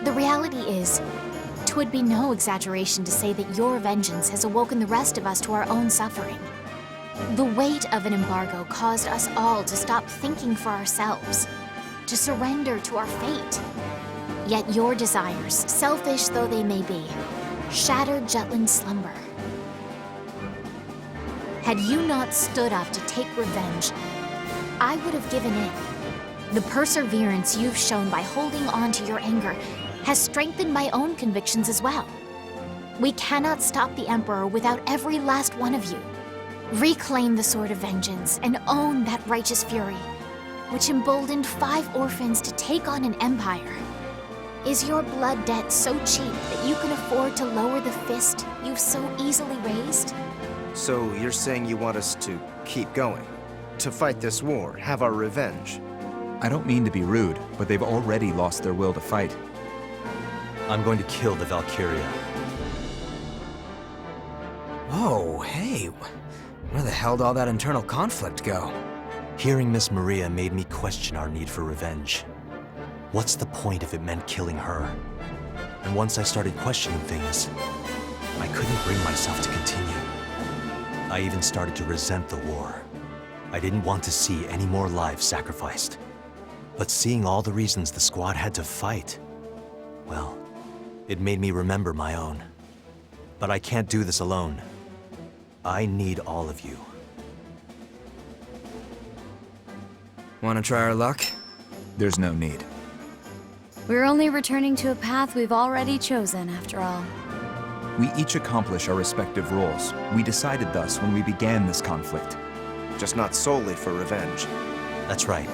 The reality is, 'twould be no exaggeration to say that your vengeance has awoken the rest of us to our own suffering. The weight of an embargo caused us all to stop thinking for ourselves, to surrender to our fate. Yet your desires, selfish though they may be, shattered Jutland's slumber. Had you not stood up to take revenge, I would have given in. The perseverance you've shown by holding on to your anger has strengthened my own convictions as well. We cannot stop the Emperor without every last one of you. Reclaim the Sword of Vengeance and own that righteous fury, which emboldened 5 orphans to take on an empire. Is your blood debt so cheap that you can afford to lower the fist you've so easily raised? So you're saying you want us to keep going? To fight this war, have our revenge? I don't mean to be rude, but they've already lost their will to fight. I'm going to kill the Valkyria. Whoa, hey. Where the hell did all that internal conflict go? Hearing Miss Maria made me question our need for revenge. What's the point if it meant killing her? And once I started questioning things, I couldn't bring myself to continue. I even started to resent the war. I didn't want to see any more lives sacrificed. But seeing all the reasons the squad had to fight, well, it made me remember my own. But I can't do this alone. I need all of you. Want to try our luck? There's no need. We're only returning to a path we've already chosen, after all. We each accomplish our respective roles. We decided thus when we began this conflict. Just not solely for revenge. That's right.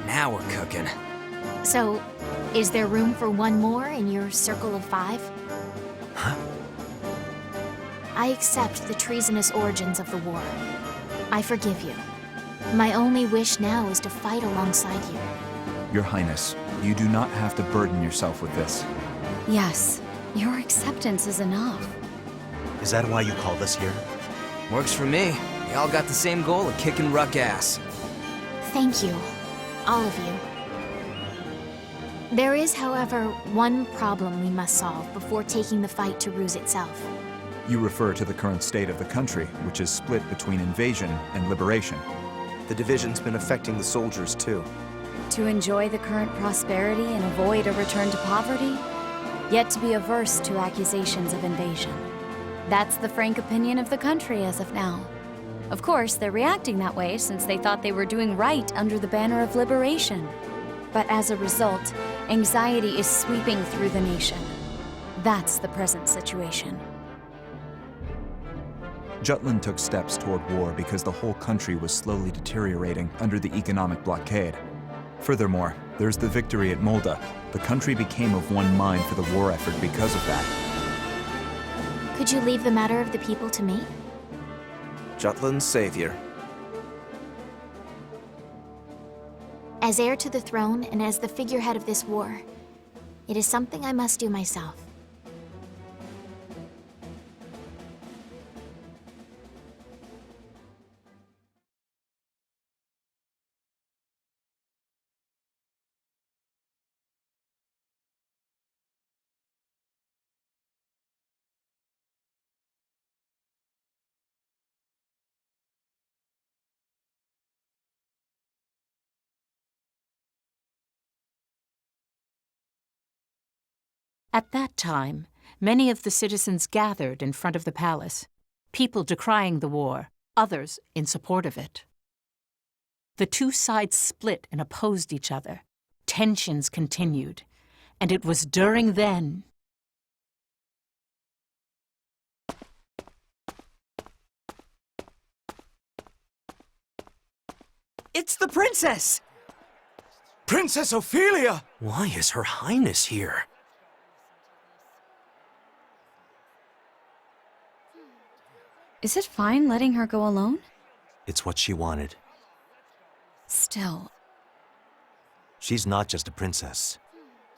Now we're cooking. So, is there room for one more in your circle of 5? I accept the treasonous origins of the war. I forgive you. My only wish now is to fight alongside you. Your Highness, you do not have to burden yourself with this. Yes, your acceptance is enough. Is that why you called us here? Works for me. We all got the same goal of kicking Ruck ass. Thank you, all of you. There is, however, one problem we must solve before taking the fight to Ruz itself. You refer to the current state of the country, which is split between invasion and liberation. The division's been affecting the soldiers, too. To enjoy the current prosperity and avoid a return to poverty, yet to be averse to accusations of invasion. That's the frank opinion of the country as of now. Of course, they're reacting that way since they thought they were doing right under the banner of liberation. But as a result, anxiety is sweeping through the nation. That's the present situation. Jutland took steps toward war because the whole country was slowly deteriorating under the economic blockade. Furthermore, there's the victory at Molda. The country became of one mind for the war effort because of that. Could you leave the matter of the people to me? Jutland's savior. As heir to the throne and as the figurehead of this war, it is something I must do myself. At that time, many of the citizens gathered in front of the palace, people decrying the war, others in support of it. The two sides split and opposed each other. Tensions continued, and it was during then. It's the princess! Princess Ophelia! Why is Her Highness here? Is it fine letting her go alone? It's what she wanted. Still. She's not just a princess.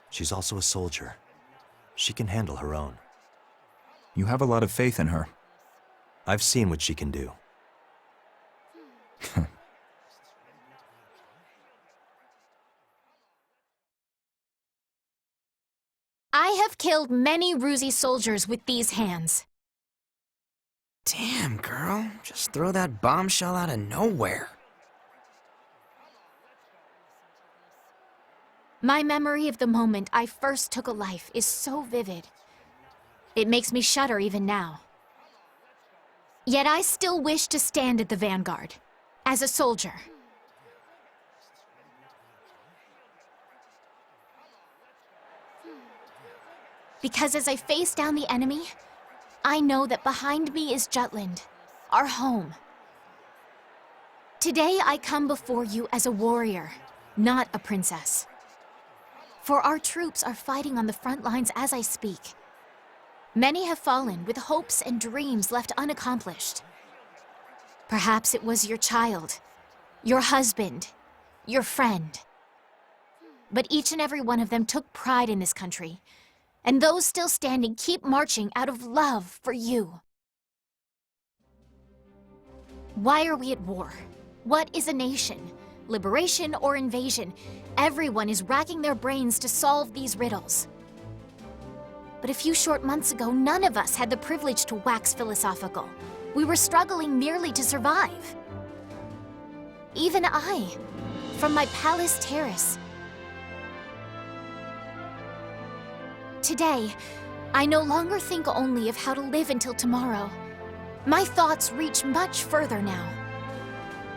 She's also a soldier. She can handle her own. You have a lot of faith in her. I've seen what she can do. I have killed many Ruzi soldiers with these hands. Damn, girl. Just throw that bombshell out of nowhere. My memory of the moment I first took a life is so vivid. It makes me shudder even now. Yet I still wish to stand at the vanguard, as a soldier. Because as I face down the enemy, I know that behind me is Jutland, our home. Today I come before you as a warrior, not a princess. For our troops are fighting on the front lines as I speak. Many have fallen with hopes and dreams left unaccomplished. Perhaps it was your child, your husband, your friend. But each and every one of them took pride in this country, and those still standing keep marching out of love for you. Why are we at war? What is a nation? Liberation or invasion? Everyone is racking their brains to solve these riddles. But a few short months ago, none of us had the privilege to wax philosophical. We were struggling merely to survive. Even I, from my palace terrace. Today, I no longer think only of how to live until tomorrow. My thoughts reach much further now.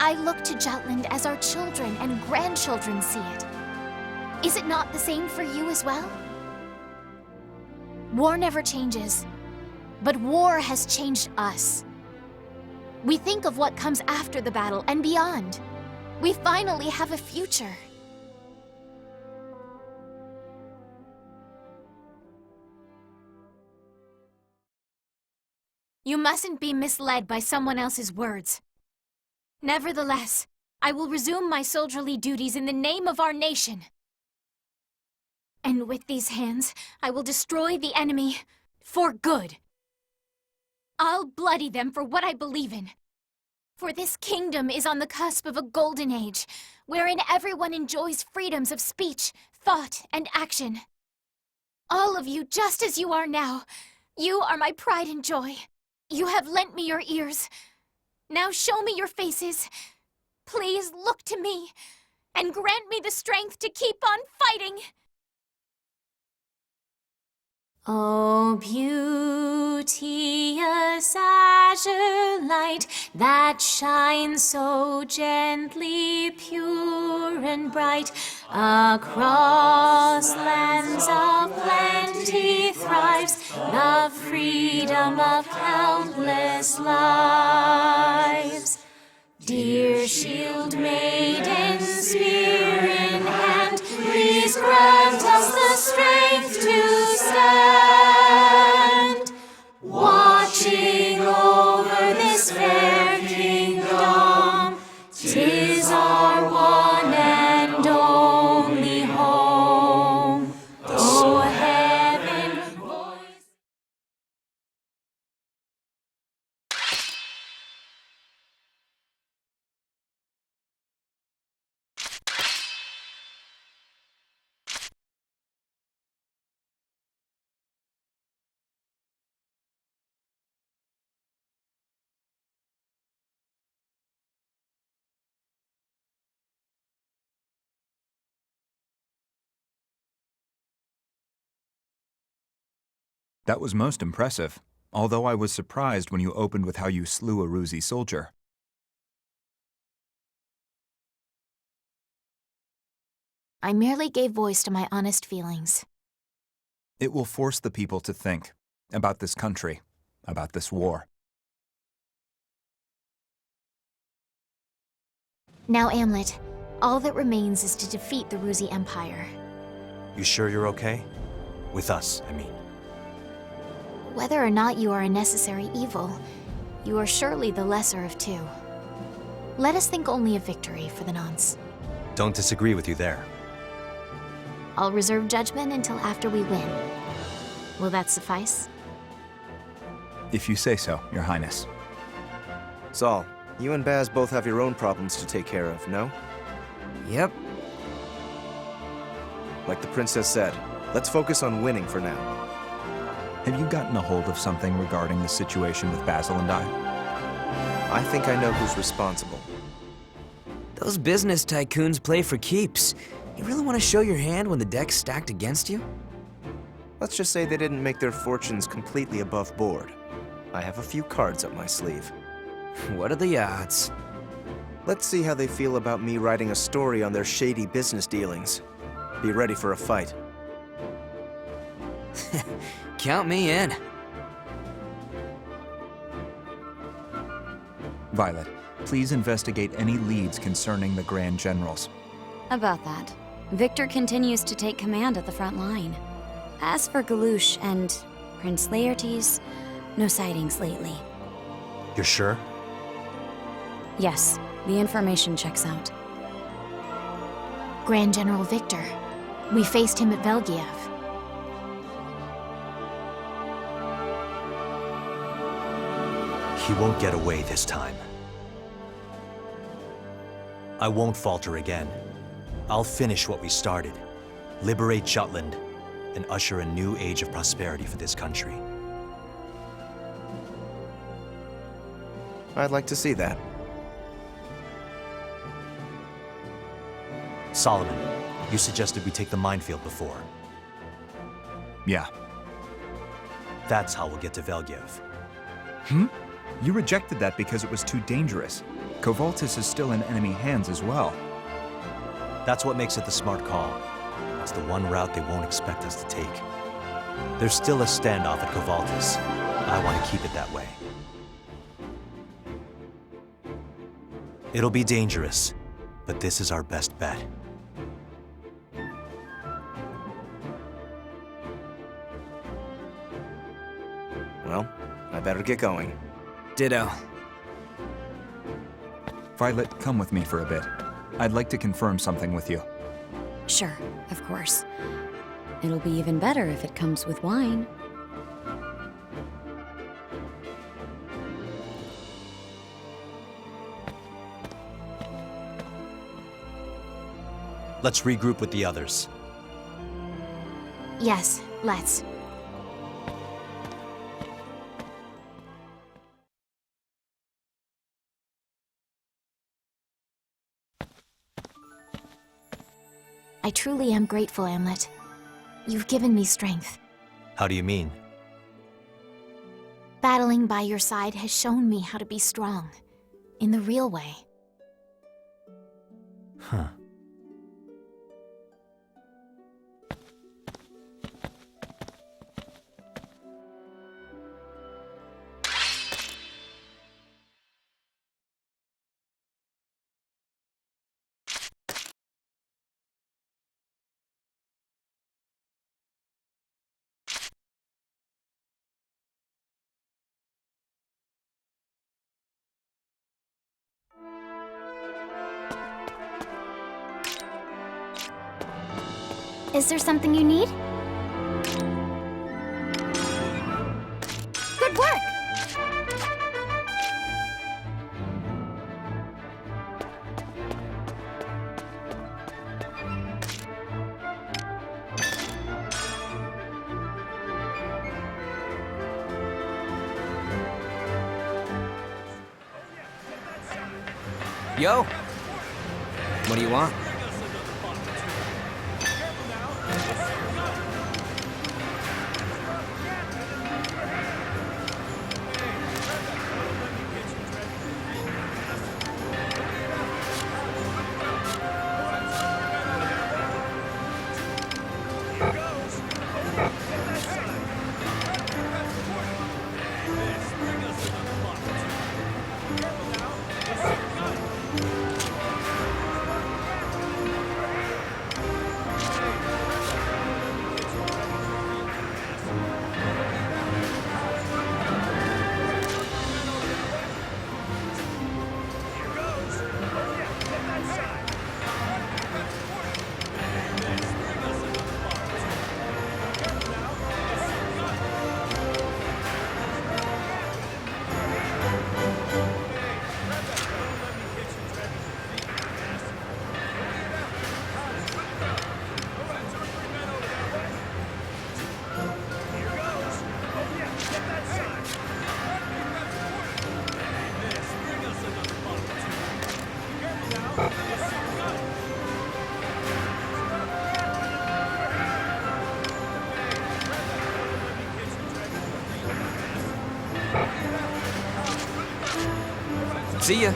I look to Jutland as our children and grandchildren see it. Is it not the same for you as well? War never changes, but war has changed us. We think of what comes after the battle and beyond. We finally have a future. You mustn't be misled by someone else's words. Nevertheless, I will resume my soldierly duties in the name of our nation. And with these hands, I will destroy the enemy for good. I'll bloody them for what I believe in. For this kingdom is on the cusp of a golden age, wherein everyone enjoys freedoms of speech, thought, and action. All of you, just as you are now, you are my pride and joy. You have lent me your ears. Now show me your faces. Please look to me, and grant me the strength to keep on fighting. O beauteous azure light that shines so gently, pure and bright, across lands of plenty thrives the freedom of countless lives. Dear shield maiden, spear in hand, please grant us the strength to stand, watching over this fair kingdom. 'Tis our one and only home. O heaven, voice. That was most impressive, although I was surprised when you opened with how you slew a Ruzi soldier. I merely gave voice to my honest feelings. It will force the people to think about this country, about this war. Now, Amleth, all that remains is to defeat the Ruzhien Empire. You sure you're okay? With us, I mean. Whether or not you are a necessary evil, you are surely the lesser of two. Let us think only of victory for the nonce. Don't disagree with you there. I'll reserve judgment until after we win. Will that suffice? If you say so, Your Highness. Saul, you and Baz both have your own problems to take care of, no? Yep. Like the princess said, let's focus on winning for now. Have you gotten a hold of something regarding the situation with Basil and I? I think I know who's responsible. Those business tycoons play for keeps. You really want to show your hand when the deck's stacked against you? Let's just say they didn't make their fortunes completely above board. I have a few cards up my sleeve. What are the odds? Let's see how they feel about me writing a story on their shady business dealings. Be ready for a fight. Count me in. Violet, please investigate any leads concerning the Grand Generals. About that, Victor continues to take command at the front line. As for Galush and Prince Laertes, no sightings lately. You're sure? Yes, the information checks out. Grand General Victor. We faced him at Velgiev. He won't get away this time. I won't falter again. I'll finish what we started. Liberate Jutland and usher a new age of prosperity for this country. I'd like to see that. Solomon, you suggested we take the minefield before. Yeah. That's how we'll get to Velgiev. You rejected that because it was too dangerous. Kovaltis is still in enemy hands as well. That's what makes it the smart call. It's the one route they won't expect us to take. There's still a standoff at Kovaltis. I want to keep it that way. It'll be dangerous, but this is our best bet. Well, I better get going. Ditto. Violet, come with me for a bit. I'd like to confirm something with you. Sure, of course. It'll be even better if it comes with wine. Let's regroup with the others. Yes, let's. I truly am grateful, Amleth. You've given me strength. How do you mean? Battling by your side has shown me how to be strong. In the real way. Huh. Is there something you need? Good work! Yo! What do you want? See ya.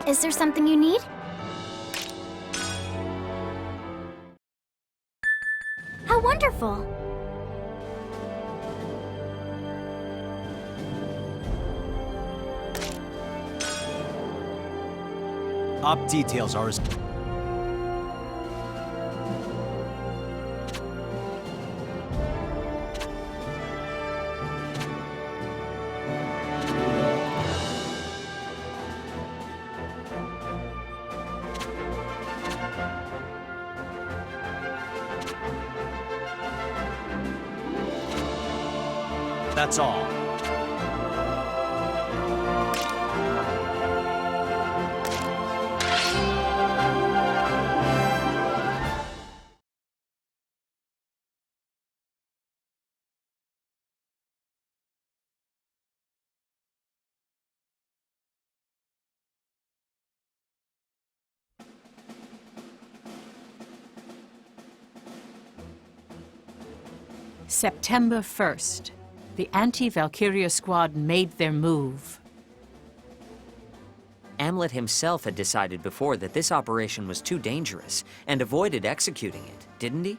Is there something you need? How wonderful! Op details are as... That's all. September 1st. The anti-Valkyria squad made their move. Amleth himself had decided before that this operation was too dangerous and avoided executing it, didn't he?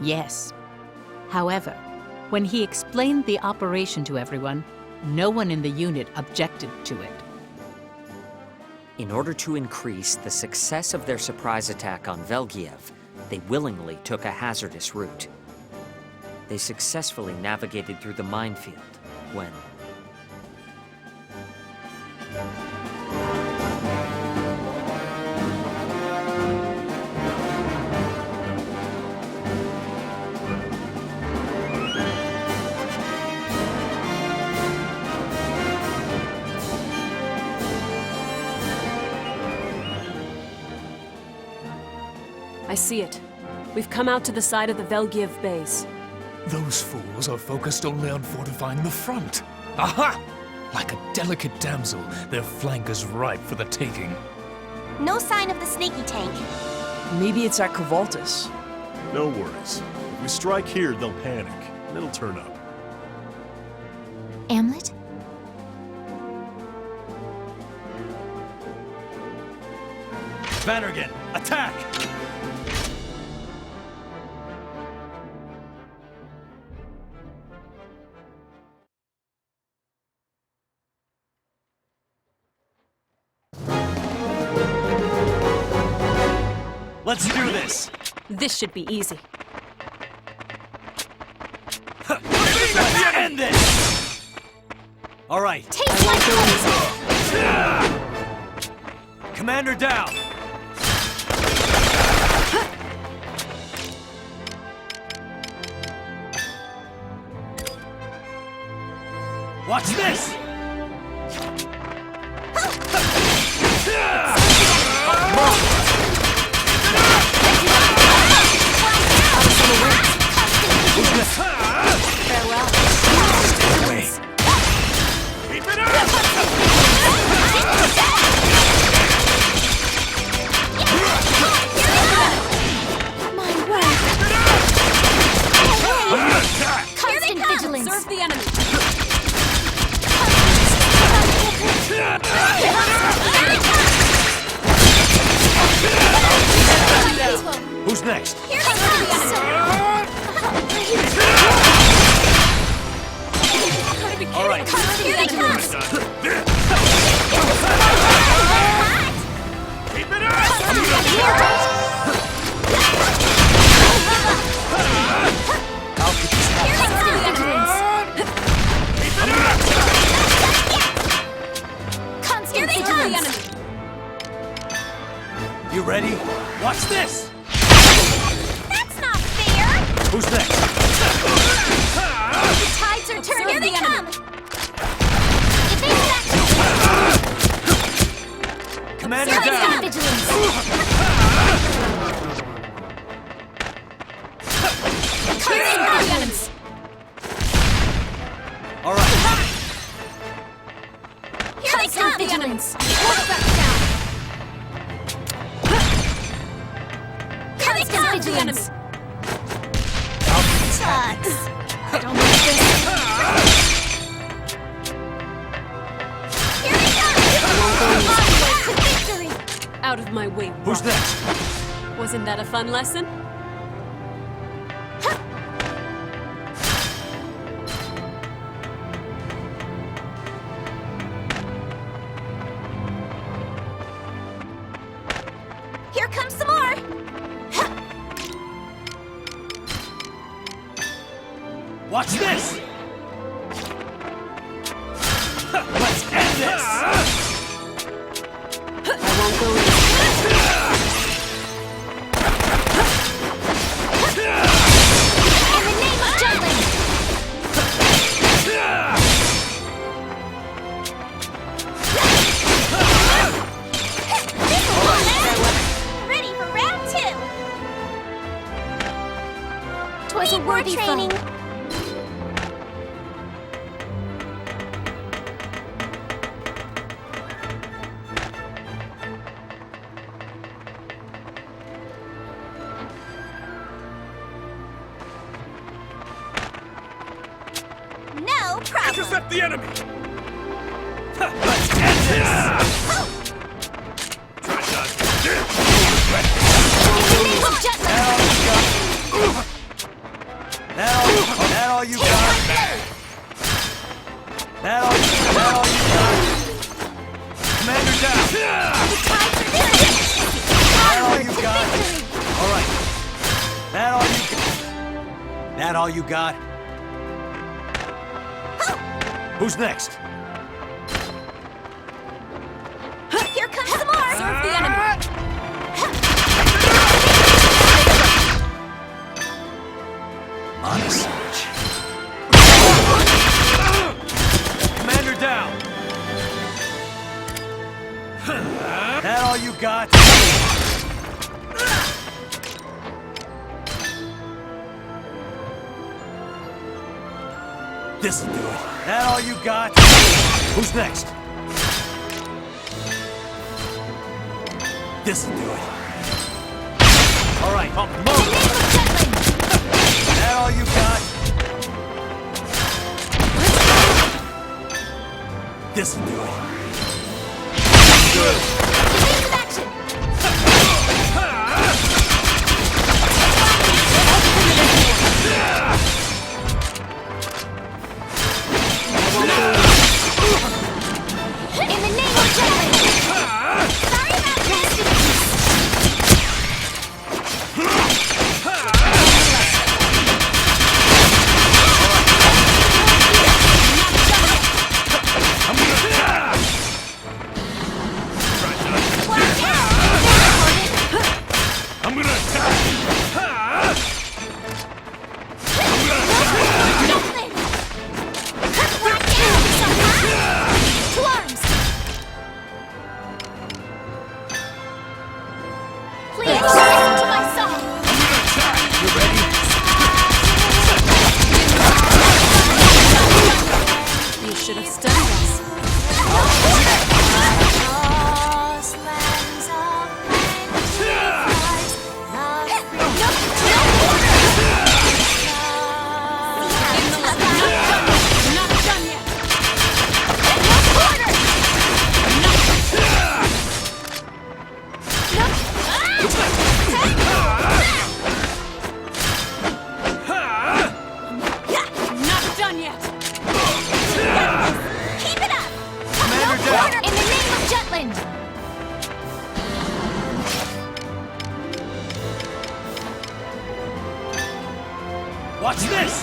Yes. However, When he explained the operation to everyone, no one in the unit objected to it. In order to increase the success of their surprise attack on Velgiev, they willingly took a hazardous route. They successfully navigated through the minefield when... I see it. We've come out to the side of the Velgiev base. Those fools are focused only on fortifying the front. Aha! Like a delicate damsel, their flank is ripe for the taking. No sign of the sneaky tank. Maybe it's at Kovaltis. No worries. If we strike here, they'll panic, and it'll turn up. Amleth? Vanargand, attack! Let's do this! This should be easy. Let's end this! All right. Commander down! Watch this! Farewell. Stay away. Keep it up! My word! Constant vigilance! Serve the enemy! Who's next? Here they come! All right. Here they come! Keep it up! Constant vigilance! You ready? Watch this! That's not fair! Who's next? The tides are turning. Here they come! Commander Constant down! vigilance! Constant vigilance! All right. Here they come! Vigilance! Constant vigilance! Sucks. Don't like this. Here they come! Onward to victory! Out of my way, Who's next? Wasn't that a fun lesson? Here comes some more! Watch this! Let's end this! I won't go in. In the name of Jutland! Ready for round 2! 'Twas a worthy training. foe. No problem! Intercept the enemy! Let's end this! In the name of Jutland! Now, That all you got? That all you got? Commander down! That all you got? All right. That all you got? That all you got? Who's next? Here comes some more! Serve the enemy! On a siege. Commander down! That all you got? This'll do it. That all you got? Who's next? This'll do it. All right, move! That all you got? This'll do it. Good. In the name of Jutland! Sorry about this! I'm gonna attack! To arms! Please listen to my song! You ready? You should have studied us. Watch this!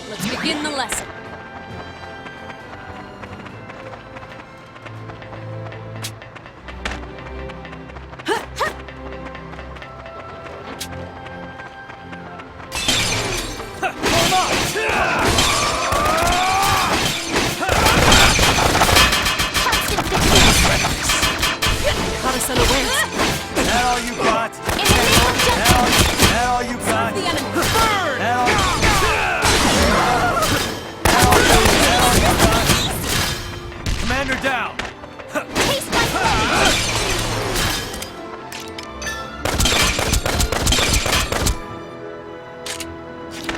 Let's begin the lesson. Caught us unawares. That all you got? That all you got? The enemy. That all you got? Commander down!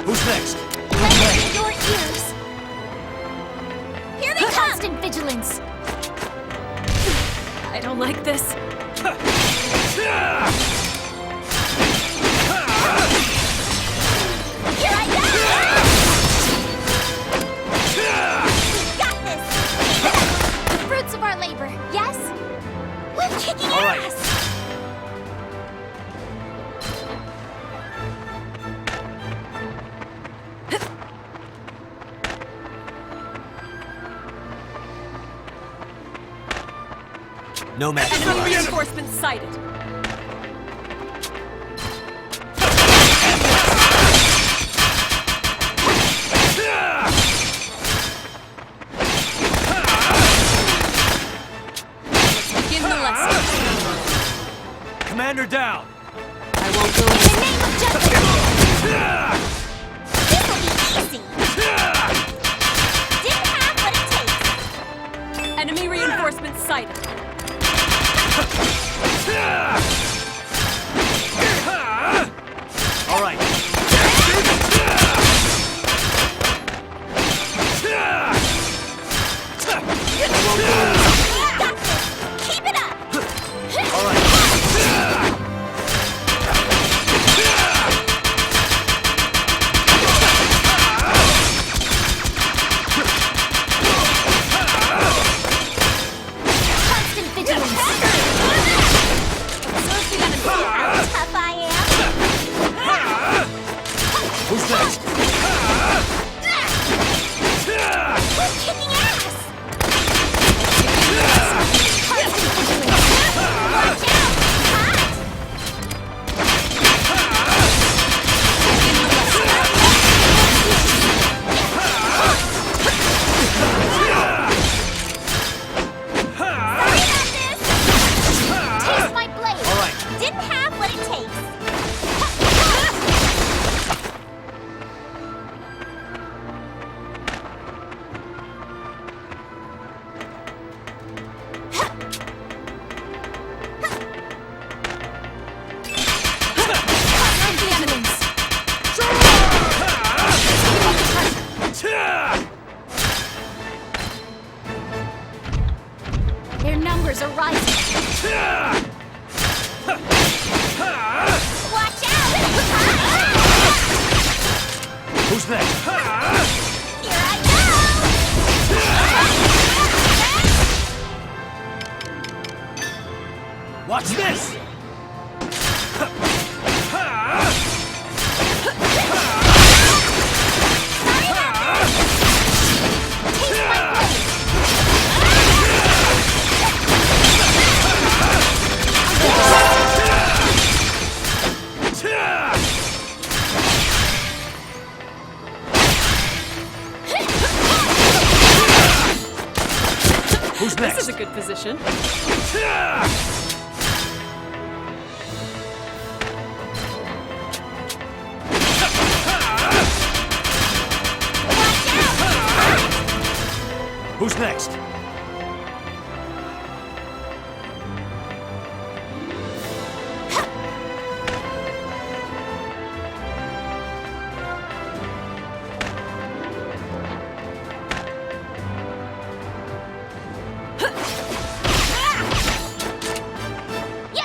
Who's next? Lend your ears! Here they come! Constant vigilance! I don't like this. Here I go! Got this! The fruits of our labor, yes? We're kicking ass! No match. Enemy reinforcements sighted. Watch this! Who's next? This is a good position. Who's next?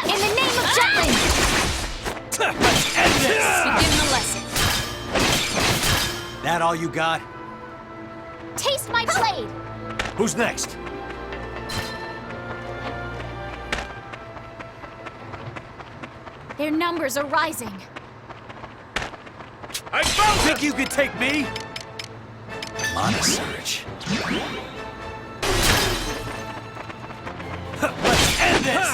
In the name of Jutland! Begin the lesson. That all you got? Taste my blade! Who's next? Their numbers are rising. I found Think you could take me? Monosurge. Let's end this!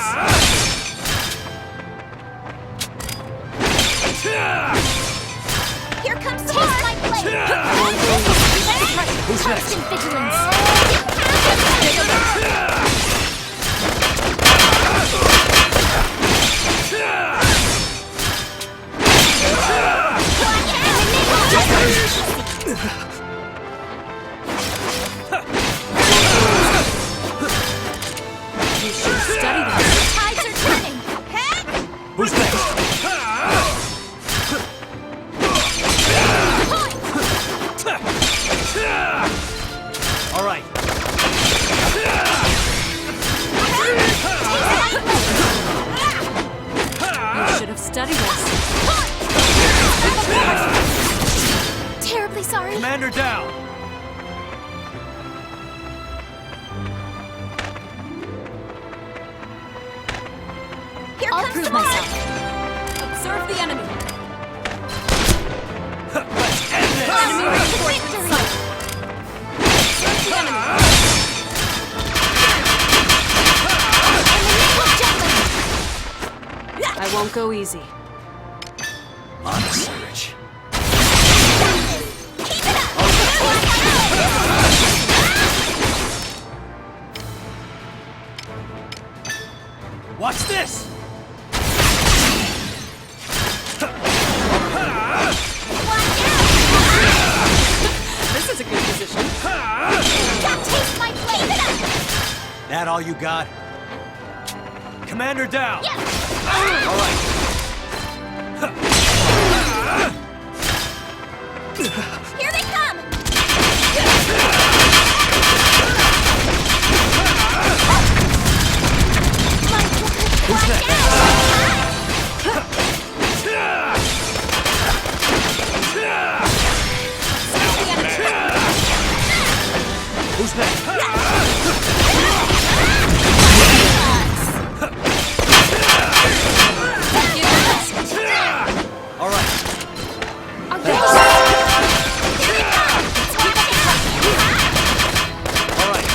Here comes the Taste my blade! Who's next? Constant vigilance! You should study this. The tides are turning! Who's next? All right. You should have studied this. Terribly sorry. Commander down. I'll prove myself. Observe the enemy. Let's end this! Enemy reinforcements. Victory! Observe the enemy. I won't go easy. Monosurge. Watch this! This is a good position. Taste my blade! That all you got? Commander down! All right. Here they come! Who's next? Who's next? All right. All right.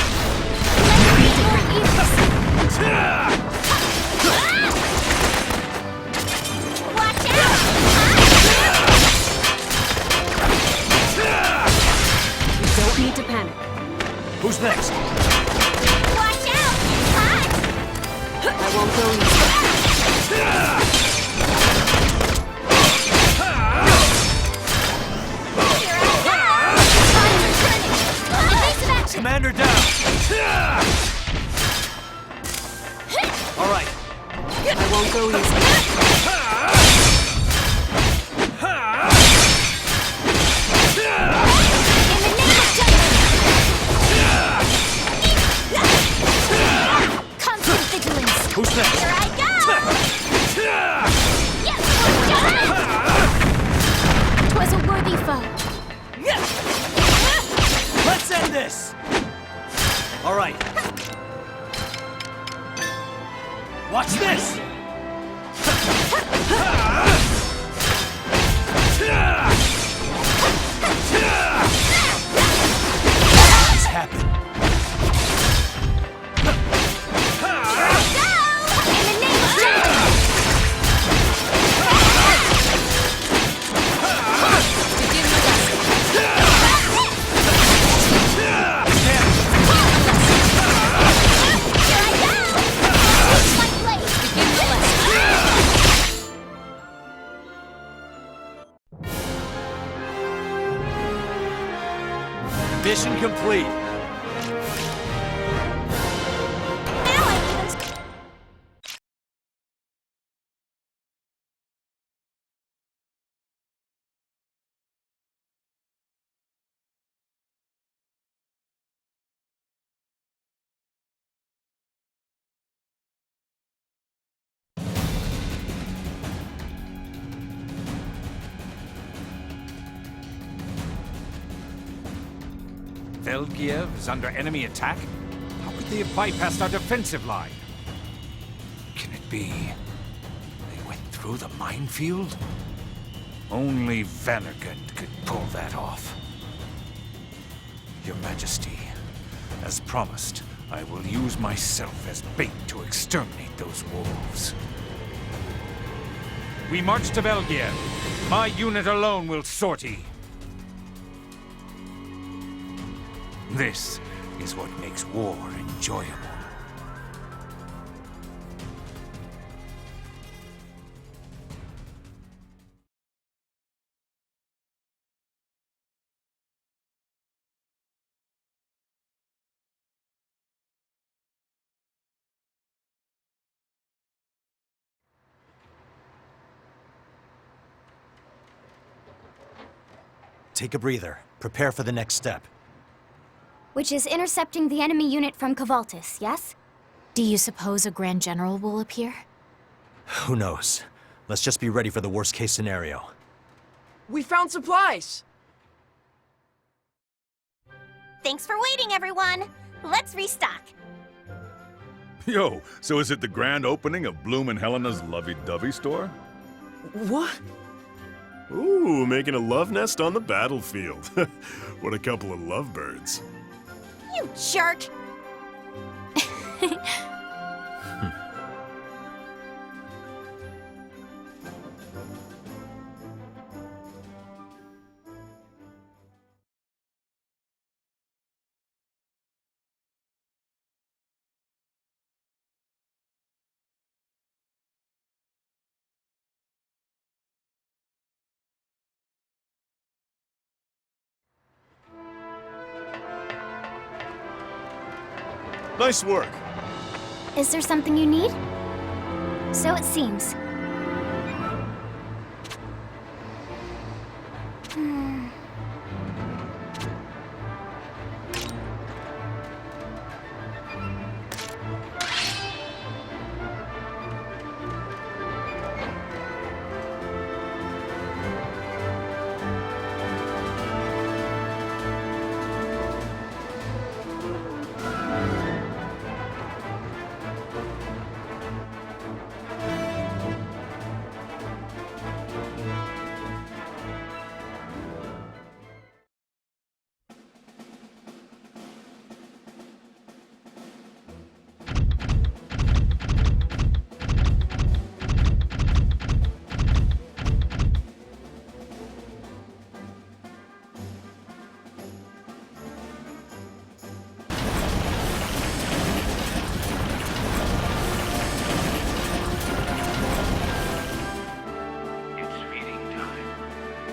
You don't need to panic. Who's next? Watch out! I won't go easy. Commander down! All right. I won't go easy. Constant vigilance! Who's next? Here I go! Yes, 'twas a worthy foe. this! All right. Watch this! What's happened? Mission complete. Velgiev is under enemy attack? How could they have bypassed our defensive line? Can it be they went through the minefield? Only Vanargand could pull that off. Your Majesty, as promised, I will use myself as bait to exterminate those wolves. We march to Velgiev. My unit alone will sortie. This is what makes war enjoyable. Take a breather. Prepare for the next step. Which is intercepting the enemy unit from Kvaltis, yes? Do you suppose a Grand General will appear? Who knows? Let's just be ready for the worst-case scenario. We found supplies! Thanks for waiting, everyone. Let's restock. Yo, so is it the grand opening of Bloom and Helena's lovey-dovey store? What? Ooh, making a love nest on the battlefield. What a couple of lovebirds. You jerk! Nice work. Is there something you need? So it seems.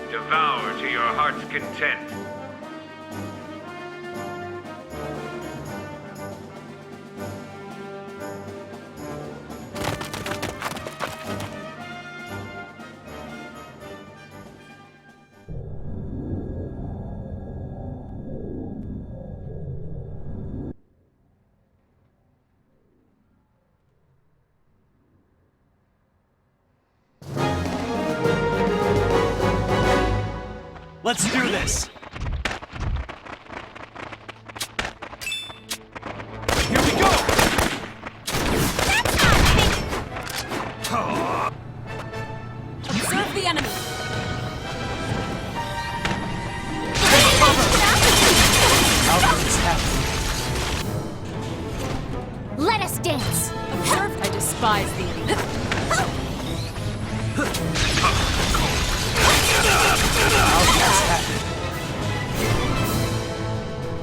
Devour to your heart's content. Let's do this! despise the elite.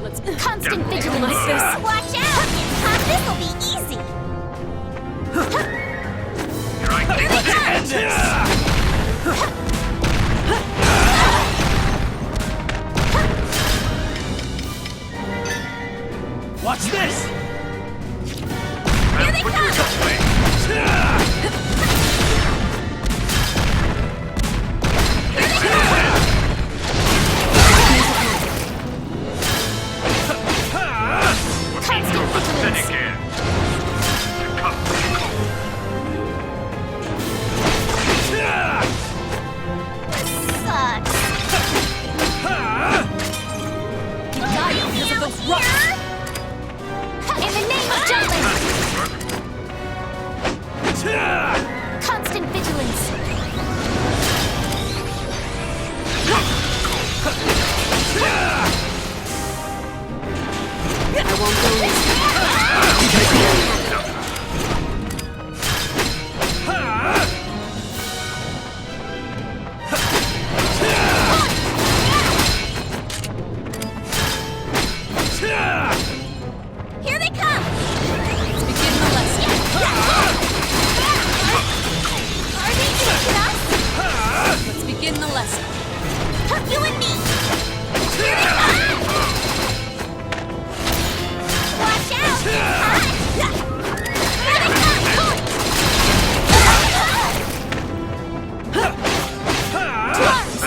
Let's constant vigilance like this. Watch out! This'll be easy. Here they come! Watch this! Here they come! Constant vigilance. I won't go Here they come! Let's begin the lesson. Are they taking us? Let's begin the lesson. You and me! Here they come! Watch out! Here they come!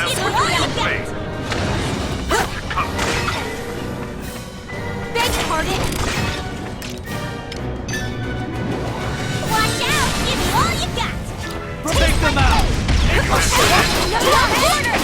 It's all you get! Beg your pardon! Watch out! Give me all you got! Take them out! No order!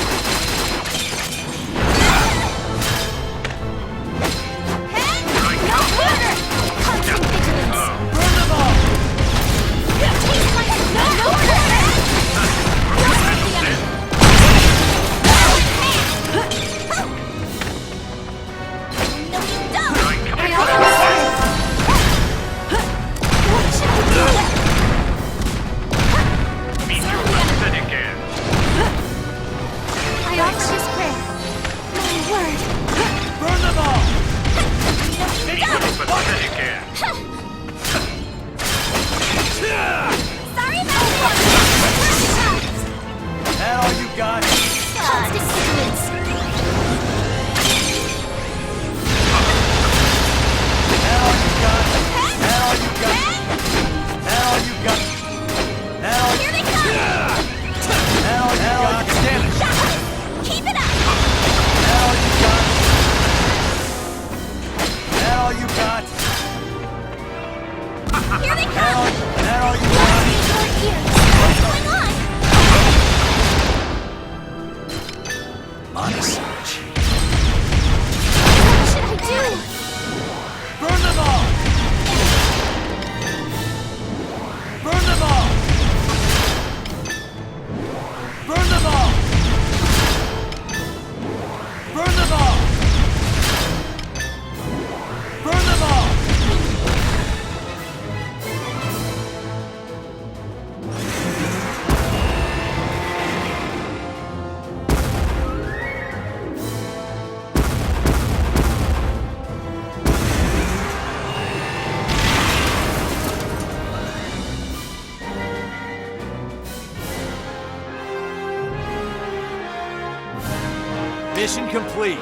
Mission complete.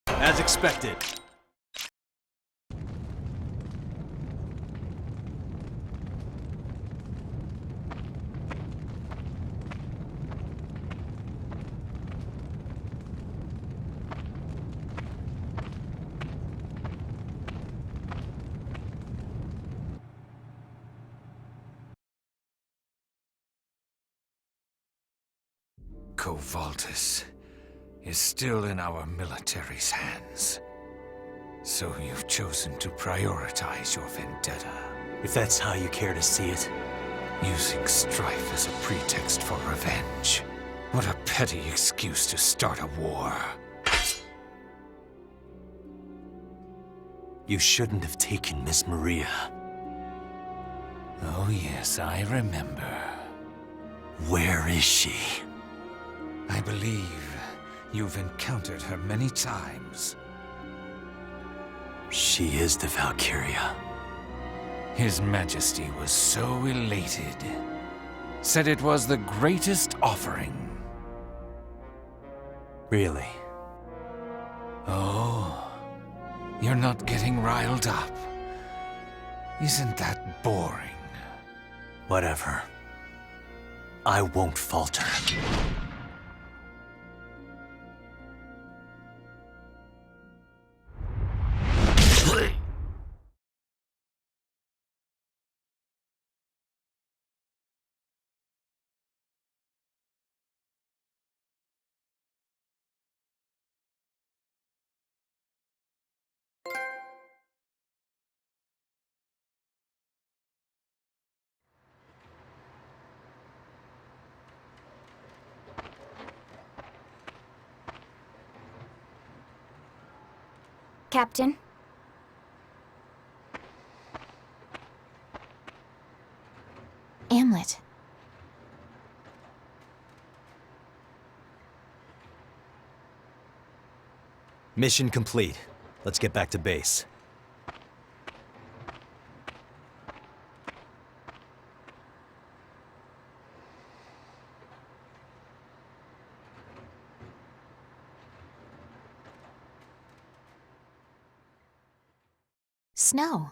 As expected. Covaltus is still in our military's hands. So you've chosen to prioritize your vendetta. If that's how you care to see it. Using strife as a pretext for revenge. What a petty excuse to start a war. You shouldn't have taken Miss Maria. Oh yes, I remember. Where is she? I believe you've encountered her many times. She is the Valkyria. His Majesty was so elated. Said it was the greatest offering. Really? Oh, you're not getting riled up. Isn't that boring? Whatever. I won't falter. Captain? Amleth. Mission complete. Let's get back to base. Snow.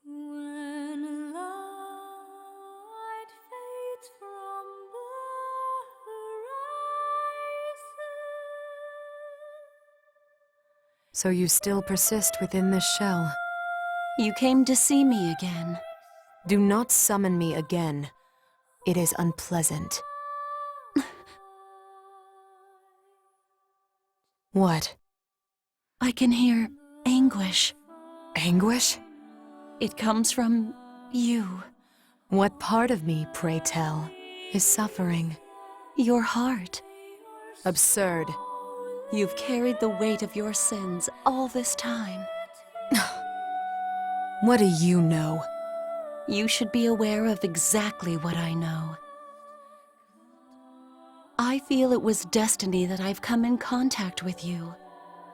When light fades from the So you still persist within this shell. You came to see me again. Do not summon me again. It is unpleasant. What? I can hear anguish. Anguish? It comes from you. What part of me, pray tell, is suffering? Your heart. Absurd. You've carried the weight of your sins all this time. What do you know? You should be aware of exactly what I know. I feel it was destiny that I've come in contact with you.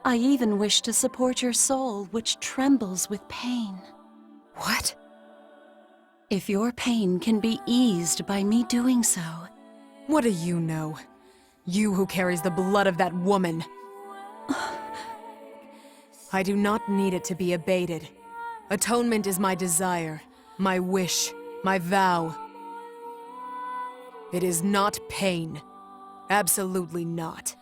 I even wish to support your soul, which trembles with pain. What? If your pain can be eased by me doing so. What do you know? You who carries the blood of that woman. I do not need it to be abated. Atonement is my desire, my wish, my vow. It is not pain. Absolutely not.